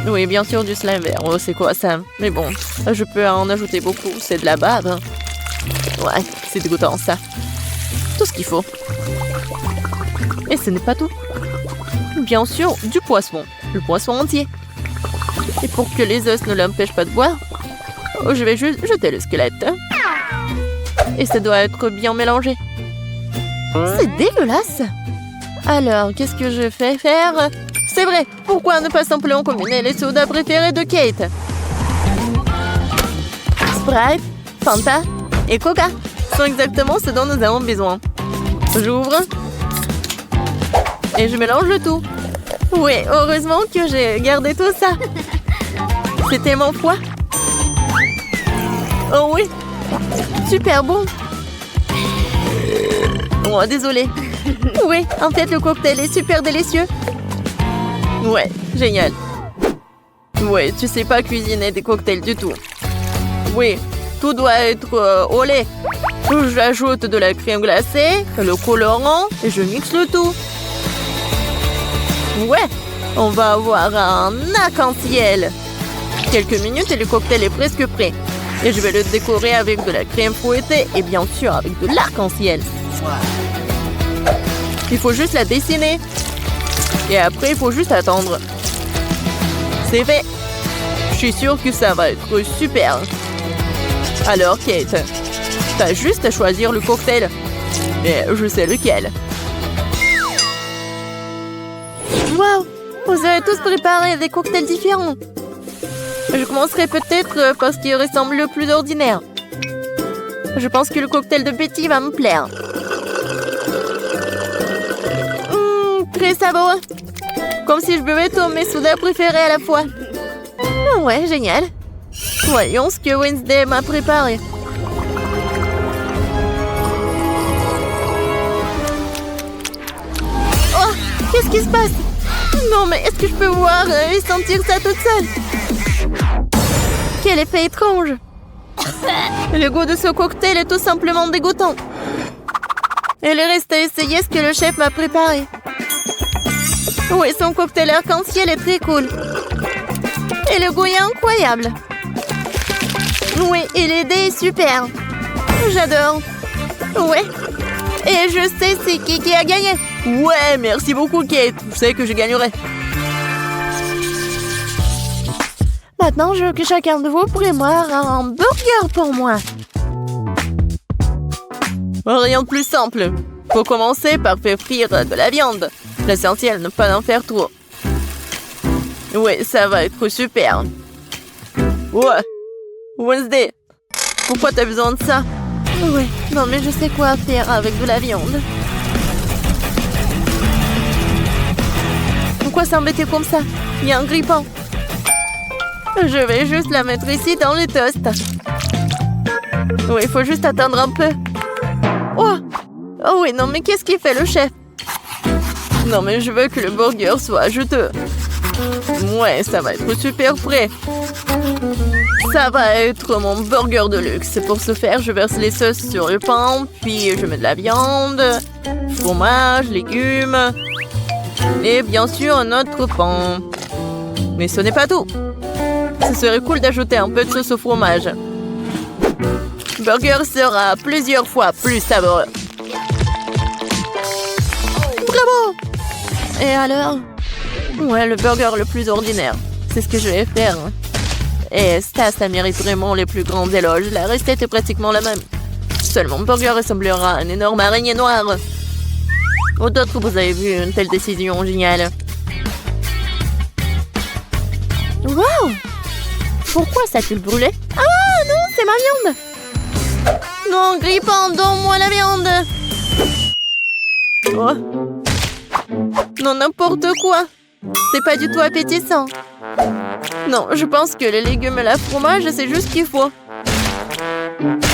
Oui, bien sûr, du slime vert. Oh, c'est quoi ça? Mais bon, je peux en ajouter beaucoup, c'est de la bave. Ouais, c'est dégoûtant ça. Tout ce qu'il faut. Et ce n'est pas tout. Bien sûr, du poisson. Le poisson entier. Et pour que les os ne l'empêchent pas de boire, je vais juste jeter le squelette. Et ça doit être bien mélangé. C'est dégueulasse. Alors, qu'est-ce que je fais faire? C'est vrai, pourquoi ne pas simplement combiner les sodas préférés de Kate? Sprite, Fanta et Coca sont exactement ce dont nous avons besoin. J'ouvre. Et je mélange le tout. Oui, heureusement que j'ai gardé tout ça. C'est tellement froid. Oh oui. Super bon. Oh, désolé. Oui, en fait, le cocktail est super délicieux. Ouais, génial. Ouais, tu sais pas cuisiner des cocktails du tout. Oui, tout doit être au lait. J'ajoute de la crème glacée, le colorant et je mixe le tout. Ouais, on va avoir un arc-en-ciel. Quelques minutes et le cocktail est presque prêt. Et je vais le décorer avec de la crème fouettée et bien sûr avec de l'arc-en-ciel. Il faut juste la dessiner. Et après, il faut juste attendre. C'est fait. Je suis sûre que ça va être super. Alors, Kate, t'as juste à choisir le cocktail. Et je sais lequel. Waouh! Vous avez tous préparé des cocktails différents. Je commencerai peut-être par ce qui ressemble le plus ordinaire. Je pense que le cocktail de Betty va me plaire. Très savoureux. Comme si je buvais tous mes sodas préférés à la fois. Ouais, génial. Voyons ce que Wednesday m'a préparé. Oh, qu'est-ce qui se passe? Non, mais est-ce que je peux voir et sentir ça toute seule? Quel effet étrange. Le goût de ce cocktail est tout simplement dégoûtant. Il reste à essayer ce que le chef m'a préparé. Oui, son cocktail arc-en-ciel est très cool. Et le goût est incroyable. Oui, et l'idée est super. J'adore. Ouais. Et je sais c'est qui a gagné. Ouais, merci beaucoup, Kate. Je sais que je gagnerai. Maintenant, je veux que chacun de vous prépare un burger pour moi. Rien de plus simple. Faut commencer par faire frire de la viande. L'essentiel, ne pas en faire trop. Ouais, ça va être super. Ouais. Wednesday, pourquoi t'as besoin de ça? Ouais, non mais je sais quoi faire avec de la viande. Pourquoi s'embêter comme ça? Il y a un grille-pain. Je vais juste la mettre ici dans le toast. Oui, il faut juste attendre un peu. Oh! Oh oui, non mais qu'est-ce qu'il fait le chef? Non mais je veux que le burger soit juteux. Ouais, ça va être super frais. Ça va être mon burger de luxe. Pour ce faire, je verse les sauces sur le pain, puis je mets de la viande, fromage, légumes et bien sûr un autre pain. Mais ce n'est pas tout. Ce serait cool d'ajouter un peu de sauce au fromage. Le burger sera plusieurs fois plus savoureux. Bravo! Et alors? Ouais, le burger le plus ordinaire. C'est ce que je vais faire. Et ça mérite vraiment les plus grands éloges. La recette est pratiquement la même. Seul mon burger ressemblera à une énorme araignée noire. Ou d'autres, vous avez vu une telle décision géniale. Wow! Pourquoi ça a-t-il brûlé? Ah non, c'est ma viande! Non, Grippin, donne-moi la viande! Oh. Non, n'importe quoi! C'est pas du tout appétissant. Non, je pense que les légumes et la fromage, c'est juste ce qu'il faut.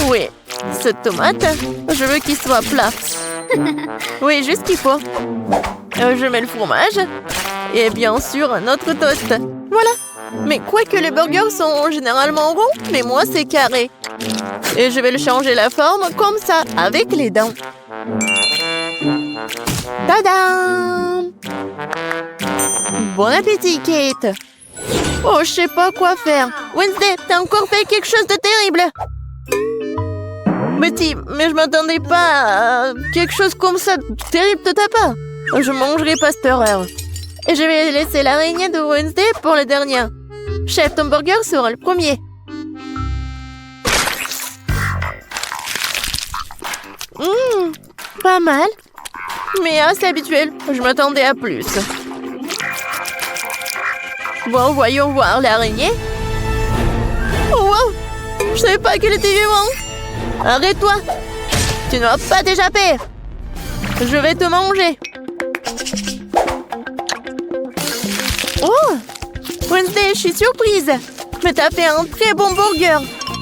Oui, cette tomate, je veux qu'il soit plat. Oui, juste ce qu'il faut. Je mets le fromage. Et bien sûr, un autre toast. Voilà. Mais quoique les burgers sont généralement ronds, mais moi, c'est carré. Et je vais le changer la forme comme ça, avec les dents. Tadam! Bon appétit, Kate! Oh, je sais pas quoi faire. Wednesday, t'as encore fait quelque chose de terrible! Betty, mais je m'attendais pas à quelque chose comme ça de terrible de ta part. Je mangerai pas cette horreur. Et je vais laisser l'araignée de Wednesday pour la dernière. Chef, ton burger sera le premier. Pas mal. Mais assez habituel. Je m'attendais à plus. Bon, voyons voir l'araignée. Oh, wow! Je savais pas qu'elle était vivante. Arrête-toi. Tu n'auras pas d'échapper. Je vais te manger. Oh! Wednesday, je suis surprise. Mais t'as fait un très bon burger.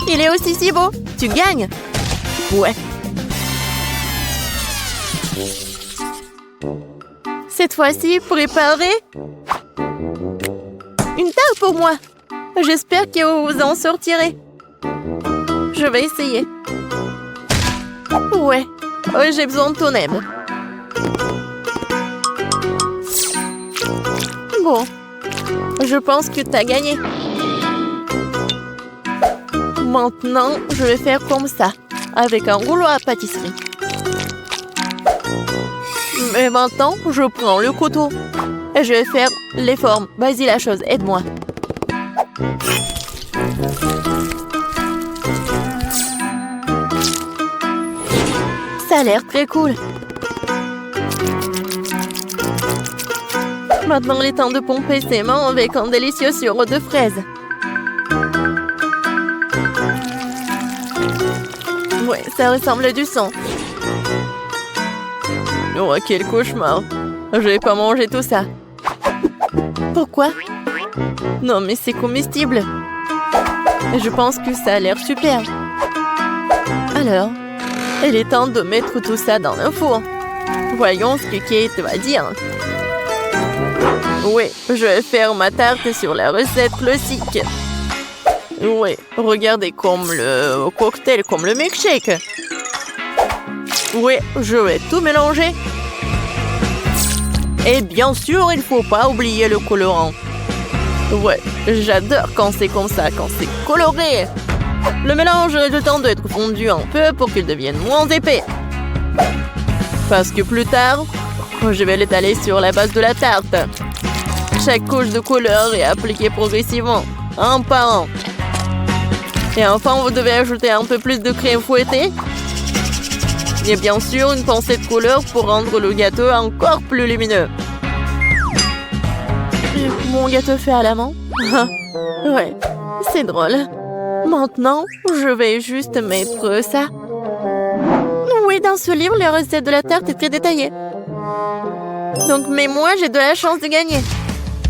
Il est aussi si beau. Tu gagnes. Ouais. Cette fois-ci, préparez une tarte pour moi. J'espère que vous en sortirez. Je vais essayer. Ouais, j'ai besoin de ton aide. Bon, je pense que t'as gagné. Maintenant, je vais faire comme ça, avec un rouleau à pâtisserie. Mais maintenant, je prends le couteau et je vais faire les formes. Vas-y la chose, aide-moi. Ça a l'air très cool. Maintenant, il est temps de pomper ses mains avec un délicieux sirop de fraises. Ouais, ça ressemble à du sang. Oh, quel cauchemar. Je vais pas manger tout ça. Pourquoi? Non, mais c'est comestible. Je pense que ça a l'air super. Alors, il est temps de mettre tout ça dans le four. Voyons ce que Kate va dire. Oui, je vais faire ma tarte sur la recette classique. Oui, regardez comme le cocktail, comme le milkshake. Oui, je vais tout mélanger. Et bien sûr, il ne faut pas oublier le colorant. Ouais, j'adore quand c'est comme ça, quand c'est coloré. Le mélange a le temps d'être fondu un peu pour qu'il devienne moins épais. Parce que plus tard, je vais l'étaler sur la base de la tarte. Chaque couche de couleur est appliquée progressivement, un par un. Et enfin, vous devez ajouter un peu plus de crème fouettée. Et bien sûr, une pincée de couleur pour rendre le gâteau encore plus lumineux. Mon gâteau fait à la main. Ouais, c'est drôle. Maintenant, je vais juste mettre ça. Oui, dans ce livre, la recette de la tarte est très détaillée. Donc, mais moi, j'ai de la chance de gagner.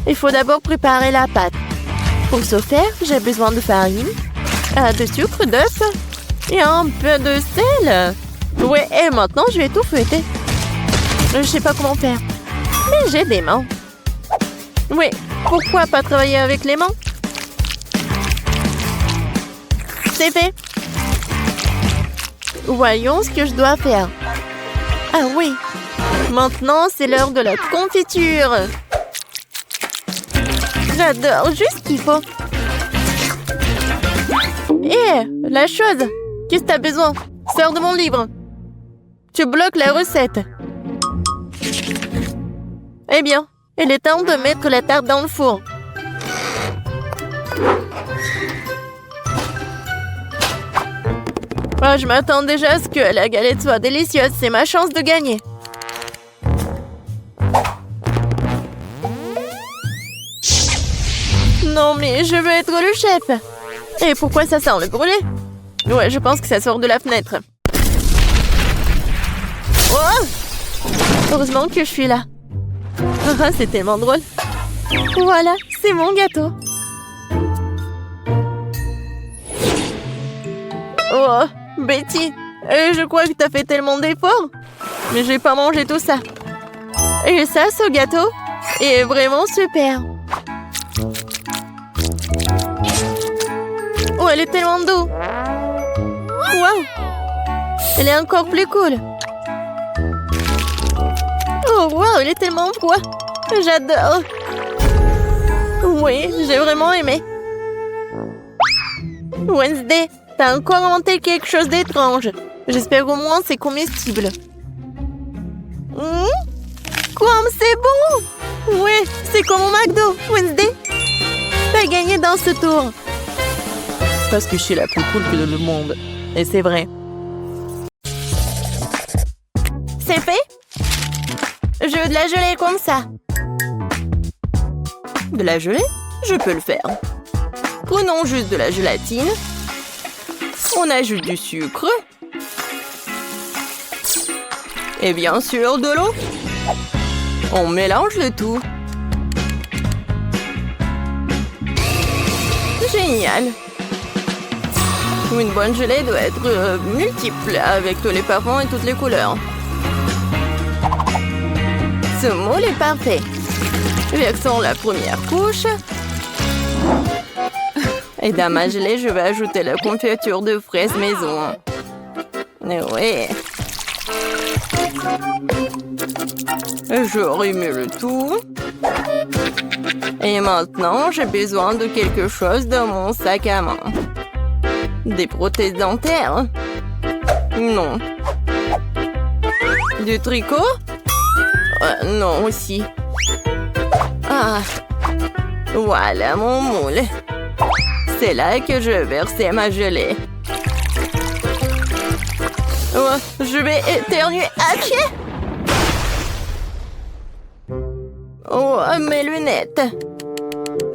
Il faut d'abord préparer la pâte. Pour ce faire, j'ai besoin de farine, de sucre, d'œufs et un peu de sel. Ouais, et maintenant, je vais tout fouetter. Je sais pas comment faire. Mais j'ai des mains. Oui, pourquoi pas travailler avec les mains? C'est fait. Voyons ce que je dois faire. Ah oui. Maintenant, c'est l'heure de la confiture. J'adore, juste ce qu'il faut. Hé, la chose! Qu'est-ce que t'as besoin? Sors de mon livre! Tu bloques la recette. Eh bien, il est temps de mettre la tarte dans le four. Oh, je m'attends déjà à ce que la galette soit délicieuse. C'est ma chance de gagner. Non, mais je veux être le chef. Et pourquoi ça sent le brûlé? Ouais, je pense que ça sort de la fenêtre. Oh! Heureusement que je suis là. Ah, c'est tellement drôle. Voilà, c'est mon gâteau. Oh, Betty, je crois que t'as fait tellement d'efforts. Mais j'ai pas mangé tout ça. Et ça, ce gâteau est vraiment super. Oh, elle est tellement douce. Waouh! Elle est encore plus cool. Oh, waouh, il est tellement froid. J'adore. Oui, j'ai vraiment aimé. Wednesday, t'as encore inventé quelque chose d'étrange. J'espère au moins c'est comestible. Comme c'est bon! Oui, c'est comme au McDo, Wednesday. T'as gagné dans ce tour. Parce que je suis la plus cool que le monde. Et c'est vrai. C'est fait? Je veux de la gelée comme ça. De la gelée? Je peux le faire. Prenons juste de la gélatine. On ajoute du sucre. Et bien sûr, de l'eau. On mélange le tout. Génial. Une bonne gelée doit être multiple, avec tous les parfums et toutes les couleurs. Ce moule est parfait. Versons la première couche. Et dans ma gelée, je vais ajouter la confiture de fraises maison. Oui. Je remue le tout. Et maintenant, j'ai besoin de quelque chose dans mon sac à main. Des prothèses dentaires? Non. Du tricot? Non aussi. Ah. Voilà mon moule. C'est là que je vais verser ma gelée. Oh, je vais éternuer. Achille! Oh, mes lunettes.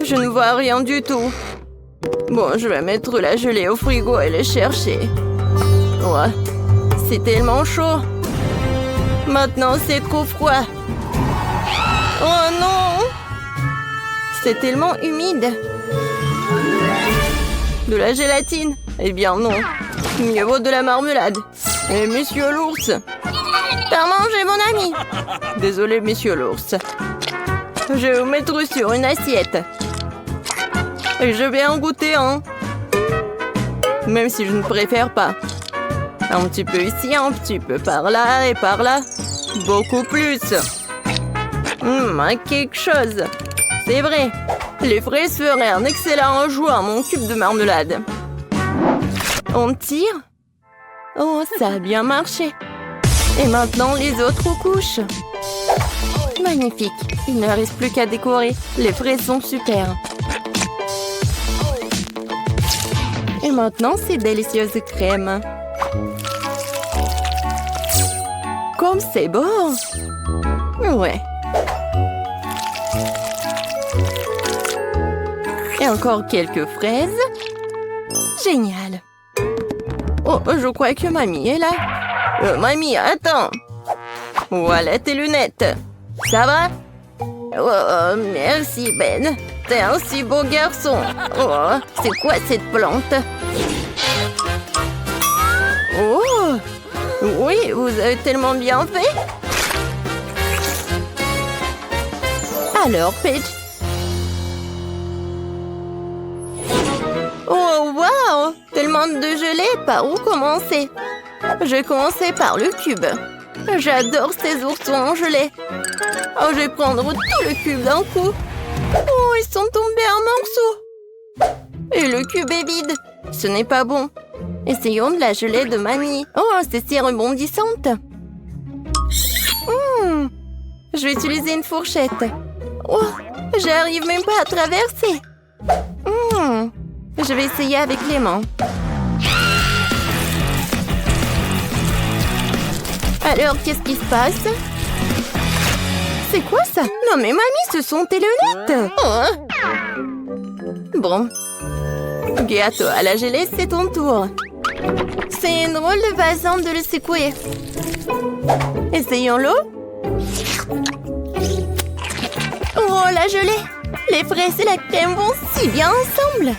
Je ne vois rien du tout. Bon, je vais mettre la gelée au frigo et les chercher. Oh, c'est tellement chaud. Maintenant, c'est trop froid. Oh non! C'est tellement humide. De la gélatine? Eh bien non. Mieux vaut de la marmelade. Et monsieur l'ours. T'as mangé mon ami. Désolé, monsieur l'ours. Je vais vous mettre sur une assiette. Et je vais en goûter un. Même si je ne préfère pas. Un petit peu ici, un petit peu par là et par là. Beaucoup plus. Quelque chose. C'est vrai. Les fraises feraient un excellent ajout à mon cube de marmelade. On tire? Oh, ça a bien marché. Et maintenant, les autres couches. Magnifique. Il ne reste plus qu'à décorer. Les fraises sont super. Et maintenant, ces délicieuses crèmes. Comme c'est beau! Ouais. Et encore quelques fraises. Génial. Oh, je crois que mamie est là. Mamie, attends. Voilà tes lunettes. Ça va? Oh, merci Ben. T'es un si beau garçon. Oh, c'est quoi cette plante? Oh! Oui, vous avez tellement bien fait. Alors, Paige. Oh, wow! Tellement de gelée, par où commencer? Je vais commencer par le cube. J'adore ces oursons en gelée. Oh, je vais prendre tout le cube d'un coup. Oh, ils sont tombés en morceaux. Et le cube est vide. ce n'est pas bon. Essayons de la gelée de mamie. Oh, c'est si rebondissante. Je vais utiliser une fourchette. Oh, j'arrive même pas à traverser. Je vais essayer avec les mains. Alors, qu'est-ce qui se passe? C'est quoi ça? Non mais mamie, ce sont tes lunettes. Bon. Gâteau à la gelée, c'est ton tour. C'est une drôle de façon de le secouer. Essayons-le. Oh, la gelée! Les fraises et la crème vont si bien ensemble.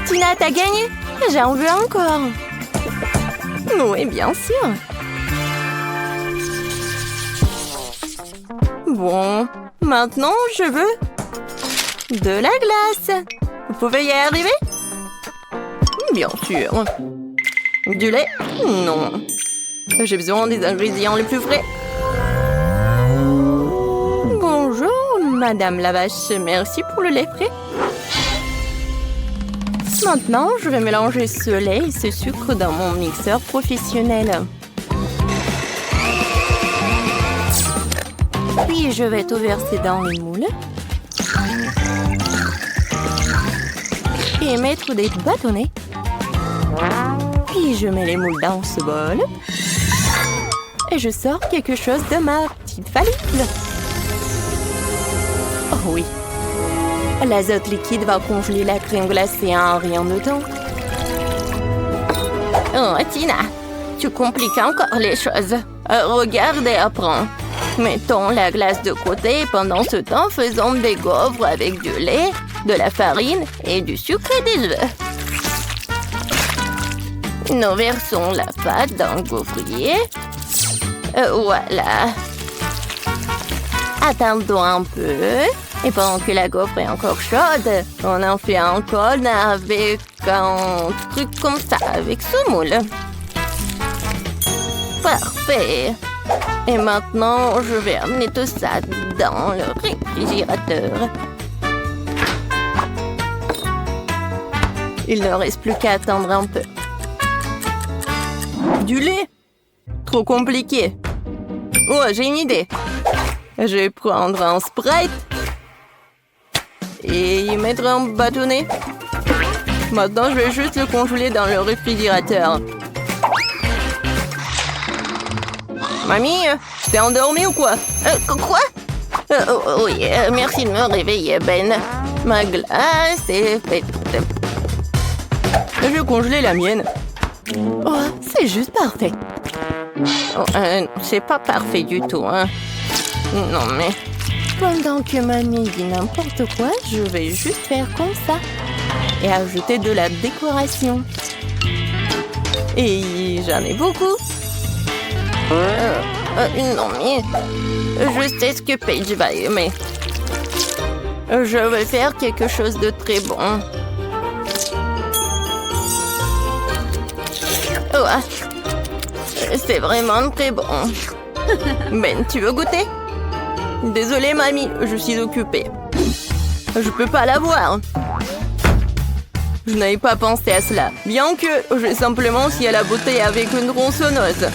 Tina, t'as gagné. J'en veux encore. Oui, bien sûr. Bon, maintenant, je veux de la glace. Vous pouvez y arriver? Bien sûr. Du lait? Non. J'ai besoin des ingrédients les plus frais. Bonjour, Madame la vache. Merci pour le lait frais. Maintenant, je vais mélanger ce lait et ce sucre dans mon mixeur professionnel. Puis, je vais tout verser dans le moule. Et mettre des bâtonnets. Puis, je mets les moules dans ce bol. Et je sors quelque chose de ma petite valise. Oh oui. L'azote liquide va congeler la crème glacée en rien de temps. Oh, Tina, tu compliques encore les choses. Regarde et apprends. Mettons la glace de côté et pendant ce temps, faisons des gaufres avec du lait, de la farine et du sucre et des œufs. Nous versons la pâte dans le gaufrier. Voilà. Attendons un peu. Et pendant que la gaufre est encore chaude, on en fait un cône avec un truc comme ça, avec ce moule. Parfait. Et maintenant, je vais amener tout ça dans le réfrigérateur. Il ne reste plus qu'à attendre un peu. Du lait? Trop compliqué. Oh, j'ai une idée. Je vais prendre un Sprite et y mettre un bâtonnet. Maintenant, je vais juste le congeler dans le réfrigérateur. Mamie, t'es endormie ou quoi? Quoi? Oui, merci de me réveiller, Ben. Ma glace est faite. Je vais congeler la mienne. Oh, c'est juste parfait. Oh, c'est pas parfait du tout, hein. Non, mais... Pendant que mamie dit n'importe quoi, je vais juste faire comme ça. Et ajouter de la décoration. Et j'en ai beaucoup. Non, mais... Je sais ce que Paige va aimer. Je vais faire quelque chose de très bon. Oh, c'est vraiment très bon. Ben, tu veux goûter? Désolée, mamie, je suis occupée. Je peux pas l'avoir. Je n'avais pas pensé à cela. Bien que j'ai simplement scié la bouteille avec une tronçonneuse.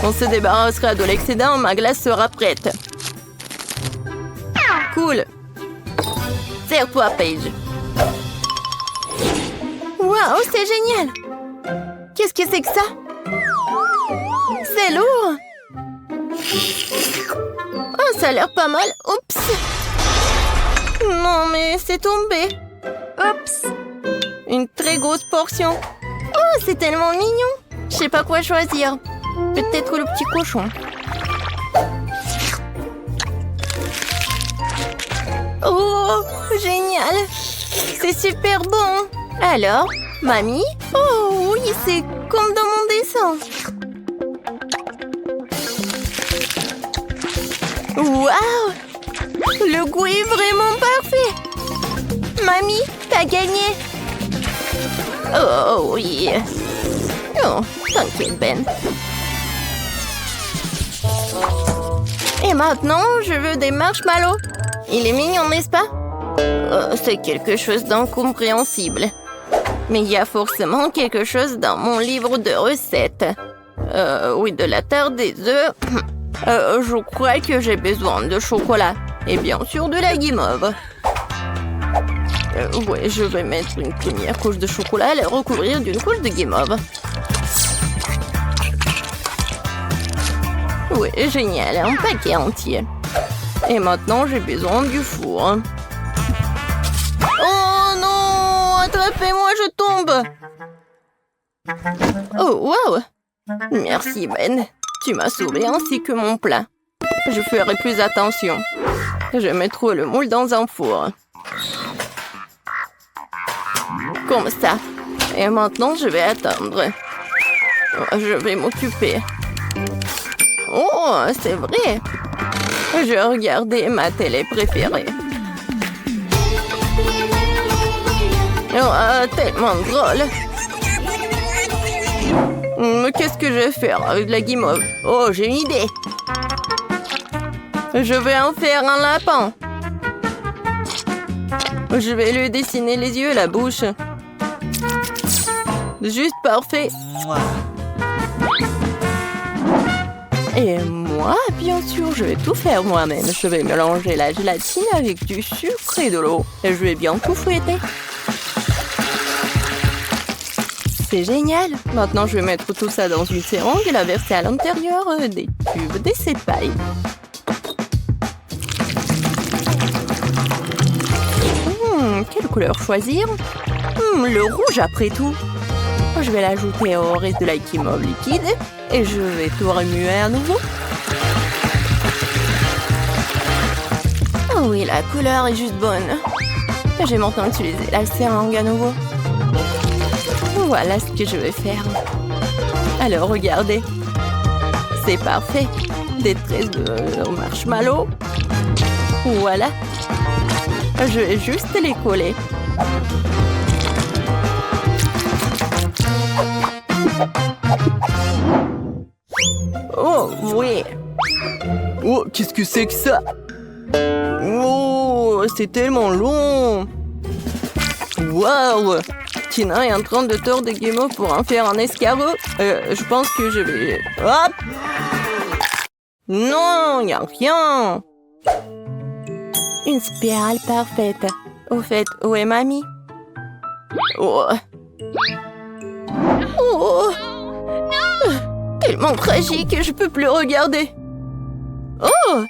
On se débarrassera de l'excédent, ma glace sera prête. Cool. Serre-toi, Paige. Waouh, c'est génial. Qu'est-ce que c'est que ça? C'est lourd. Oh, ça a l'air pas mal. Oups. Non, mais c'est tombé. Oups. Une très grosse portion. Oh, c'est tellement mignon. Je sais pas quoi choisir. Peut-être le petit cochon. Oh, génial. C'est super bon. Alors, mamie? Oh oui, c'est comme dans mon dessin. Waouh! Le goût est vraiment parfait. Mamie, t'as gagné. Oh oui. Oh, t'inquiète, Ben. Et maintenant, je veux des marshmallows. Il est mignon, n'est-ce pas? C'est quelque chose d'incompréhensible. Mais il y a forcément quelque chose dans mon livre de recettes. Oui, de la terre des œufs. Je crois que j'ai besoin de chocolat. Et bien sûr de la guimauve. Ouais, je vais mettre une première couche de chocolat et la recouvrir d'une couche de guimauve. Oui, génial, un paquet entier. Et maintenant, j'ai besoin du four. Oh non! Attrapez-moi, je tombe! Oh, wow! Merci, Ben. Tu m'as sauvé ainsi que mon plat. Je ferai plus attention. Je mettrai le moule dans un four. Comme ça. Et maintenant, je vais attendre. Je vais m'occuper. Oh, c'est vrai. Je regardais ma télé préférée. Oh, tellement drôle. Mais qu'est-ce que je vais faire avec la guimauve? Oh, j'ai une idée. Je vais en faire un lapin. Je vais lui dessiner les yeux et la bouche. Juste parfait. Et moi, bien sûr, je vais tout faire moi-même. Je vais mélanger la gélatine avec du sucre et de l'eau. Et je vais bien tout fouetter. C'est génial. Maintenant, je vais mettre tout ça dans une seringue et la verser à l'intérieur des tubes d'essai de paille. Quelle couleur choisir? Le rouge après tout. Je vais l'ajouter au reste de la guimauve liquide et je vais tout remuer à nouveau. Oh oui, la couleur est juste bonne. Je vais maintenant utiliser la seringue à nouveau. Voilà ce que je vais faire. Alors, regardez. C'est parfait. Des tresses de marshmallow. Voilà. Je vais juste les coller. Oh, oui. Oh, qu'est-ce que c'est que ça? Oh, c'est tellement long. Waouh! Tina est en train de tordre des guimauves pour en faire un escargot. Je pense que je vais... Hop! Non, il n'y a rien. Une spirale parfaite. Au fait, où est mamie? Oh. Oh. Tellement tragique, je peux plus regarder. Oh!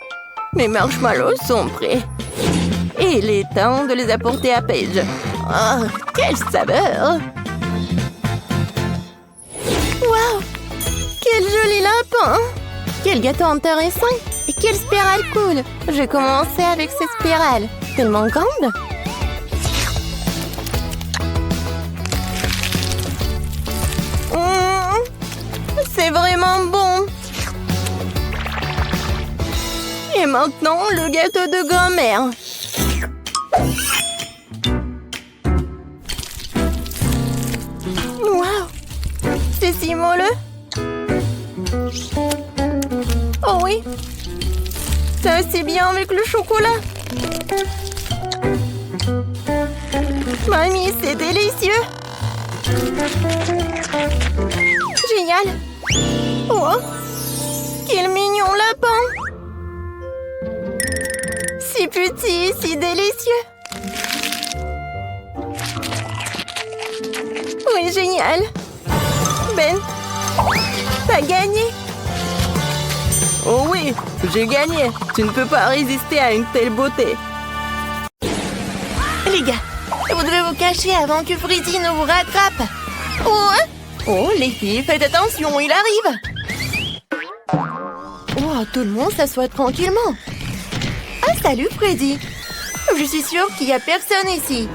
Mes marshmallows sont prêts. Et il est temps de les apporter à Paige. Oh, quelle saveur! Waouh! Quel joli lapin! Quel gâteau intéressant! Et quelle spirale cool! Je vais commencer avec cette spirale. Tellement grande! C'est vraiment bon! Et maintenant, le gâteau de grand-mère. Waouh! C'est si moelleux! Oh oui! C'est aussi bien avec le chocolat! Mamie, c'est délicieux! Génial! Oh! Quel mignon lapin! Si petit, si délicieux! Oui, génial! Ben, t'as gagné! Oh oui, j'ai gagné! Tu ne peux pas résister à une telle beauté! Les gars, vous devez vous cacher avant que Freddy ne vous rattrape! Oh! Oh, les filles, faites attention, il arrive! Oh, tout le monde s'assoit tranquillement! Ah, salut Freddy! Je suis sûre qu'il n'y a personne ici!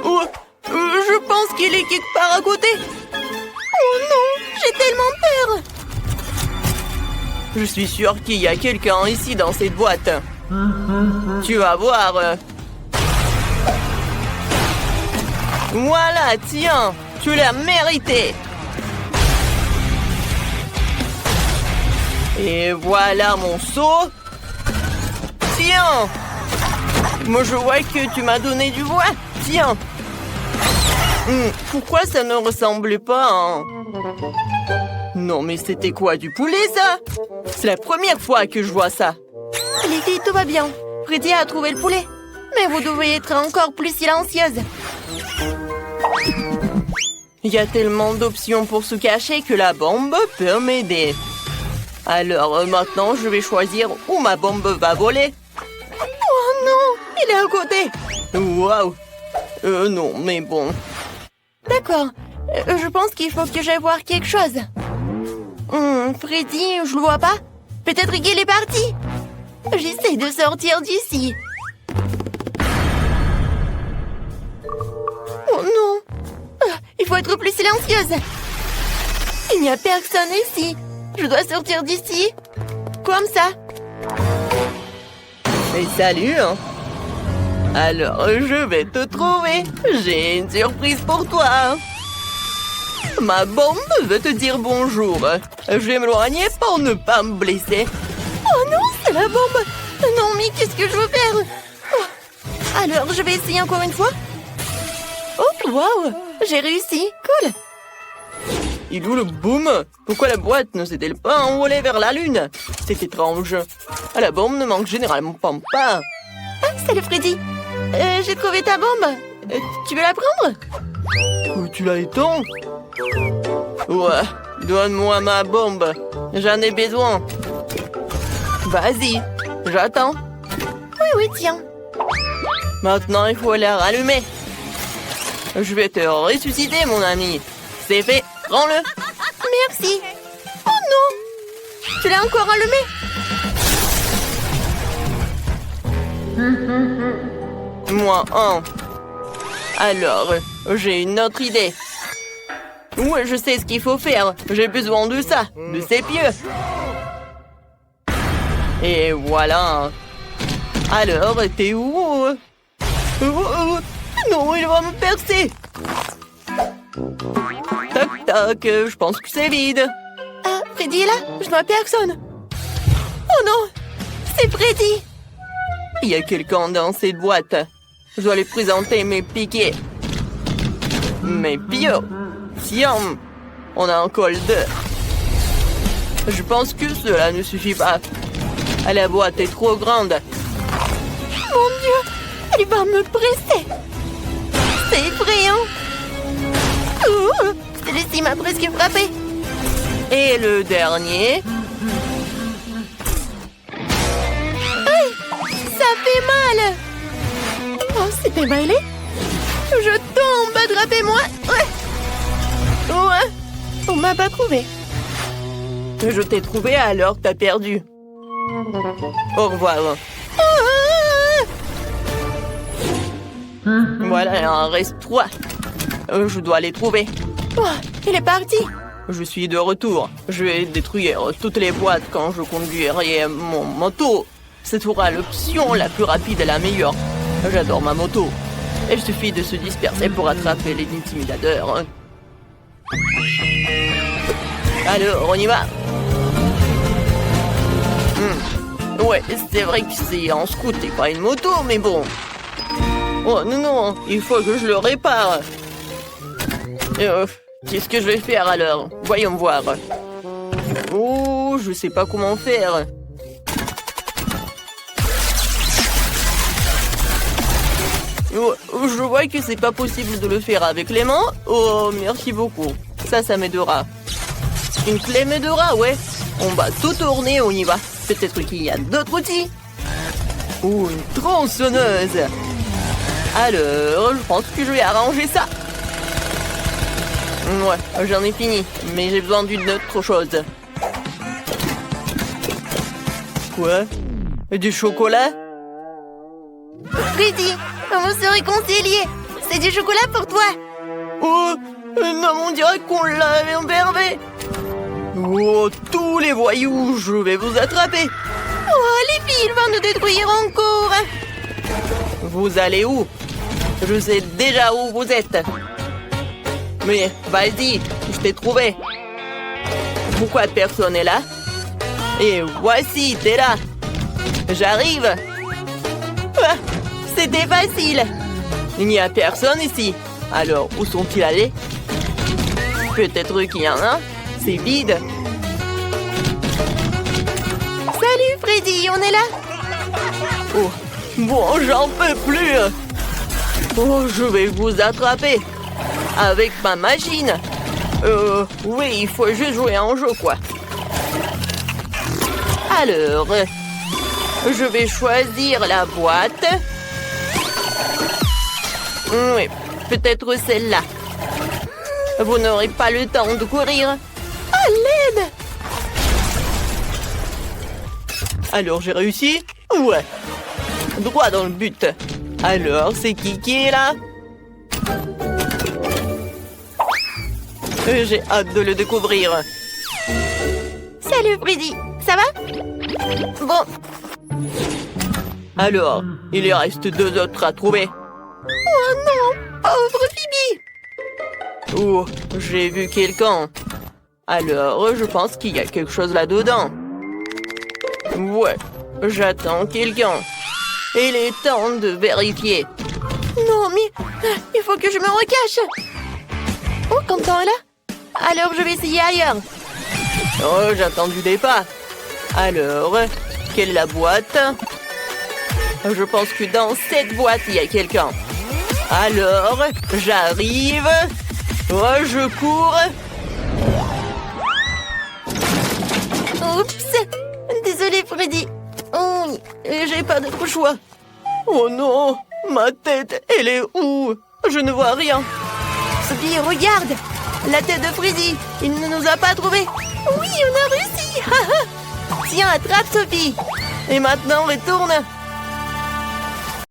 Oh, je pense qu'il est quelque part à côté! Oh non, j'ai tellement peur! Je suis sûre qu'il y a quelqu'un ici dans cette boîte! Tu vas voir! Voilà, tiens! Tu l'as mérité! Et voilà mon seau! Tiens! Moi, je vois que tu m'as donné du bois. Tiens. Pourquoi ça ne ressemblait pas à... Non, mais c'était quoi, du poulet, ça? C'est la première fois que je vois ça. Les filles, tout va bien. Freddy a trouvé le poulet. Mais vous devez être encore plus silencieuse. Il y a tellement d'options pour se cacher que la bombe peut m'aider. Alors maintenant, je vais choisir où ma bombe va voler. Oh non, il est à côté. Waouh. Non, mais bon. D'accord. Je pense qu'il faut que j'aille voir quelque chose. Freddy, je le vois pas. Peut-être qu'il est parti. J'essaie de sortir d'ici. Oh non. Il faut être plus silencieuse. Il n'y a personne ici. Je dois sortir d'ici. Comme ça. Et salut. Alors, je vais te trouver. J'ai une surprise pour toi. Ma bombe veut te dire bonjour. Je vais m'éloigner pour ne pas me blesser. Oh non, c'est la bombe. Non, mais qu'est-ce que je veux faire? Alors, je vais essayer encore une fois. Oh, waouh. J'ai réussi. Cool. Il est où le boom? Pourquoi la boîte ne s'est-elle pas envolée vers la lune? C'est étrange. La bombe ne manque généralement pas. Ah, salut Freddy. J'ai trouvé ta bombe. Tu veux la prendre? Où tu l'as éteint? Ouais, donne-moi ma bombe. J'en ai besoin. Vas-y, j'attends. Oui, tiens. Maintenant, il faut la rallumer. Je vais te ressusciter, mon ami. C'est fait, prends-le. Merci. Oh non. Tu l'as encore allumé? Moi, un. Alors, j'ai une autre idée. Ouais, je sais ce qu'il faut faire. J'ai besoin de ça, de ses pieux. Et voilà. Alors, t'es où? Non, il va me percer. Toc, toc, je pense que c'est vide. Ah, Freddy est là? Je vois personne. Oh non, c'est Freddy. Il y a quelqu'un dans cette boîte. Je dois lui présenter mes piquets. Mes pieux. Tiens, on a un col d'œuf. Je pense que cela ne suffit pas. La boîte est trop grande. Mon Dieu, il va me presser. C'est effrayant. Celui-ci m'a presque frappé. Et le dernier. Aïe, ça fait mal. Oh, c'est démêlé. Je tombe, attrapez-moi. Ouais, on m'a pas trouvé. Je t'ai trouvé alors t'as perdu. Au revoir. Voilà, il en reste 3. Je dois les trouver. Oh, il est parti. Je suis de retour. Je vais détruire toutes les boîtes quand je conduirai mon moto. C'est l'option la plus rapide et la meilleure. J'adore ma moto. Il suffit de se disperser pour attraper les intimidateurs. Alors, on y va. Ouais, c'est vrai que c'est en scoot et pas une moto, mais bon. Oh non, il faut que je le répare. Qu'est-ce que je vais faire alors? Voyons voir. Oh, je sais pas comment faire. Oh, je vois que c'est pas possible de le faire avec les mains. Oh, merci beaucoup. Ça m'aidera. Une clé m'aidera, ouais. On va tout tourner, on y va. Peut-être qu'il y a d'autres outils. Ou une tronçonneuse. Alors, je pense que je vais arranger ça. Ouais, j'en ai fini. Mais j'ai besoin d'une autre chose. Quoi? Du chocolat? Freddy, on se réconcilier. C'est du chocolat pour toi. Oh, non, on dirait qu'on l'avait enfermé. Oh, tous les voyous, je vais vous attraper. Oh, les filles, ils vont nous détruire encore. Vous allez où? Je sais déjà où vous êtes. Mais vas-y, je t'ai trouvé. Pourquoi personne n'est là? Et voici, t'es là. J'arrive. Ah, C'était facile. Il n'y a personne ici. Alors, où sont-ils allés? Peut-être qu'il y en a. C'est vide. Salut Freddy, on est là. Oh, bon, j'en peux plus. Oh, je vais vous attraper. Avec ma machine. Oui, il faut juste jouer à un jeu, quoi. Alors, je vais choisir la boîte. Oui, peut-être celle-là. Vous n'aurez pas le temps de courir. À l'aide. Alors, j'ai réussi? Ouais. Droit dans le but. Alors, c'est qui est là? J'ai hâte de le découvrir. Salut Freddy, ça va? Bon. Alors, il y reste 2 autres à trouver. Oh non, pauvre Phoebe. Oh, j'ai vu quelqu'un. Alors, je pense qu'il y a quelque chose là-dedans. Ouais, j'attends quelqu'un. Il est temps de vérifier. Non, mais il faut que je me recache. Oh, Quentin est là. Alors, je vais essayer ailleurs. Oh, j'attends du départ. Alors, quelle est la boîte? Je pense que dans cette boîte, il y a quelqu'un. Alors, j'arrive. Oh, je cours. Oups. Désolée, Freddy. Oh, j'ai pas d'autre choix. Oh non, ma tête, elle est où? Je ne vois rien. Sophie, regarde. La tête de Freddy. Il ne nous a pas trouvés. Oui, on a réussi. Tiens, attrape, Sophie. Et maintenant, retourne.